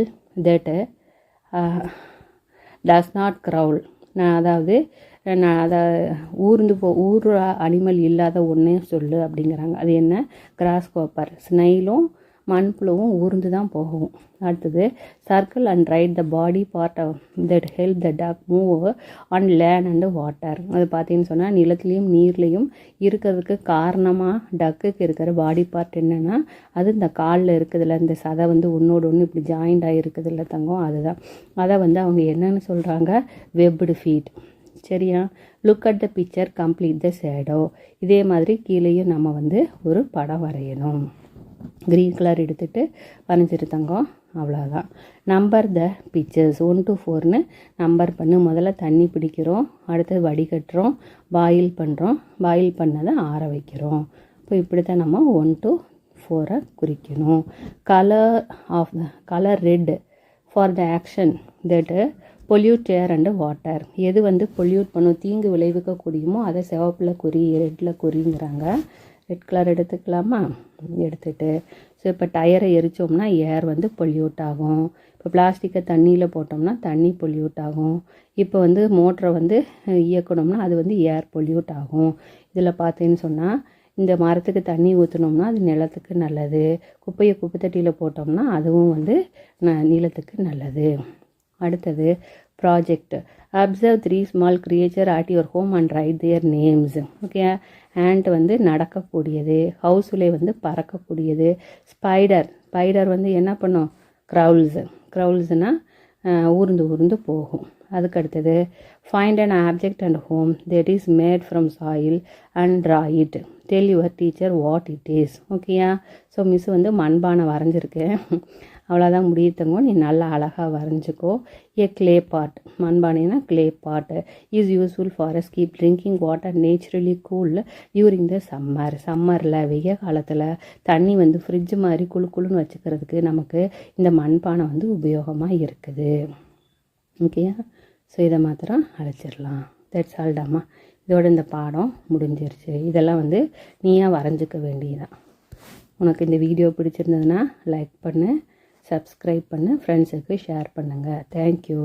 Speaker 1: that does not crawl. அதாவது ஊர்ற அனிமல் இல்லாத ஒன்றே சொல்லு அப்படிங்கிறாங்க. அது என்ன? Cross copper. ஸ்னைலும் மண்புழுவும் ஊர்ந்து தான் போகும். அடுத்தது circle and write the body part that help the duck move on land and water. அது பார்த்தீங்கன்னு சொன்னால் நிலத்துலேயும் நீர்லேயும் இருக்கிறதுக்கு காரணமாக டக்குக்கு இருக்கிற பாடி பார்ட் என்னென்னா, அது இந்த காலில் இருக்குதுல்ல, இந்த சதை வந்து ஒன்றோடு ஒன்று இப்படி ஜாயிண்ட் ஆகிருக்குதுல்ல தங்கம், அதுதான். அதை வந்து அவங்க என்னென்னு சொல்கிறாங்க? Webbed feet. சரியா? Look at the picture, complete the shadow. இதே மாதிரி கீழேயும் நம்ம வந்து ஒரு படம் வரையணும். க்ரீன் கலர் எடுத்துகிட்டு வரைஞ்சிட்டு தங்கம். அவ்வளோதான். நம்பர் த பிக்சர்ஸ் 1 to 4ன்னு நம்பர் பண்ணு. முதல்ல தண்ணி பிடிக்கிறோம், அடுத்தது வடிகட்டுறோம், பாயில் பண்ணுறோம், பாயில் பண்ணதை ஆற வைக்கிறோம். இப்போ இப்படி தான் நம்ம 1 to 4 குறிக்கணும். Colour red for the action that pollute air and water. எது வந்து பொல்யூட் பண்ணும், தீங்கு விளைவிக்கக்கூடியமோ அதை சிவப்பில் குறி, ரெட்டில் குறிங்கிறாங்க. ரெட் கலர் எடுத்துக்கலாமா? எடுத்துகிட்டு ஸோ இப்போ டயரை எரித்தோம்னா ஏர் வந்து பொல்யூட் ஆகும். இப்போ பிளாஸ்டிக்கை தண்ணியில் போட்டோம்னா தண்ணி பொல்யூட் ஆகும். இப்போ வந்து மோட்டரை வந்து இயக்கணும்னா அது வந்து ஏர் பொல்யூட் ஆகும். இதில் பார்த்தேன்னு சொன்னால் இந்த மரத்துக்கு தண்ணி ஊற்றினோம்னா அது நிலத்துக்கு நல்லது. குப்பையை குப்பை தொட்டியில் போட்டோம்னா அதுவும் வந்து நிலத்துக்கு நல்லது. அடுத்தது project. Observe 3 small creature at your home and right their names. Okay, and வந்து நடக்கக்கூடியது, ஹவுஸ்லே வந்து பறக்கக்கூடியது. ஸ்பைடர் வந்து என்ன பண்ணும்? க்ரௌல்ஸ்னால் ஊர்ந்து ஊர்ந்து போகும். அதுக்கு அடுத்தது find an object and home that is made from soil and draw it. Tell your teacher what it is. ஓகேயா? ஸோ மிஸ் வந்து மண்பானை வரைஞ்சிருக்கேன். அவ்வளோதான் முடியுதுங்க. நீ நல்லா அழகாக வரைஞ்சிக்கோ. ஏ கிளே பாட், மண்பானைனா clay pot is useful for us keep drinking water naturally cool during the சம்மரில் வெய்ய காலத்தில் தண்ணி வந்து ஃப்ரிட்ஜ் மாதிரி குளுன்னு வச்சுக்கிறதுக்கு நமக்கு இந்த மண்பானை வந்து உபயோகமாக இருக்குது. ஓகேயா? ஸோ இதை மாத்திரம் அழைச்சிடலாம். தட்ஸ் ஆல்டாமா. இதோட இந்த பாடம் முடிஞ்சிருச்சு. இதெல்லாம் வந்து நீயா வரைஞ்சிக்க வேண்டியதான். உனக்கு இந்த வீடியோ பிடிச்சிருந்ததுன்னா லைக் பண்ணு, சப்ஸ்கிரைப் பண்ணு, ஃப்ரெண்ட்ஸுக்கு ஷேர் பண்ணுங்கள். தேங்க்யூ.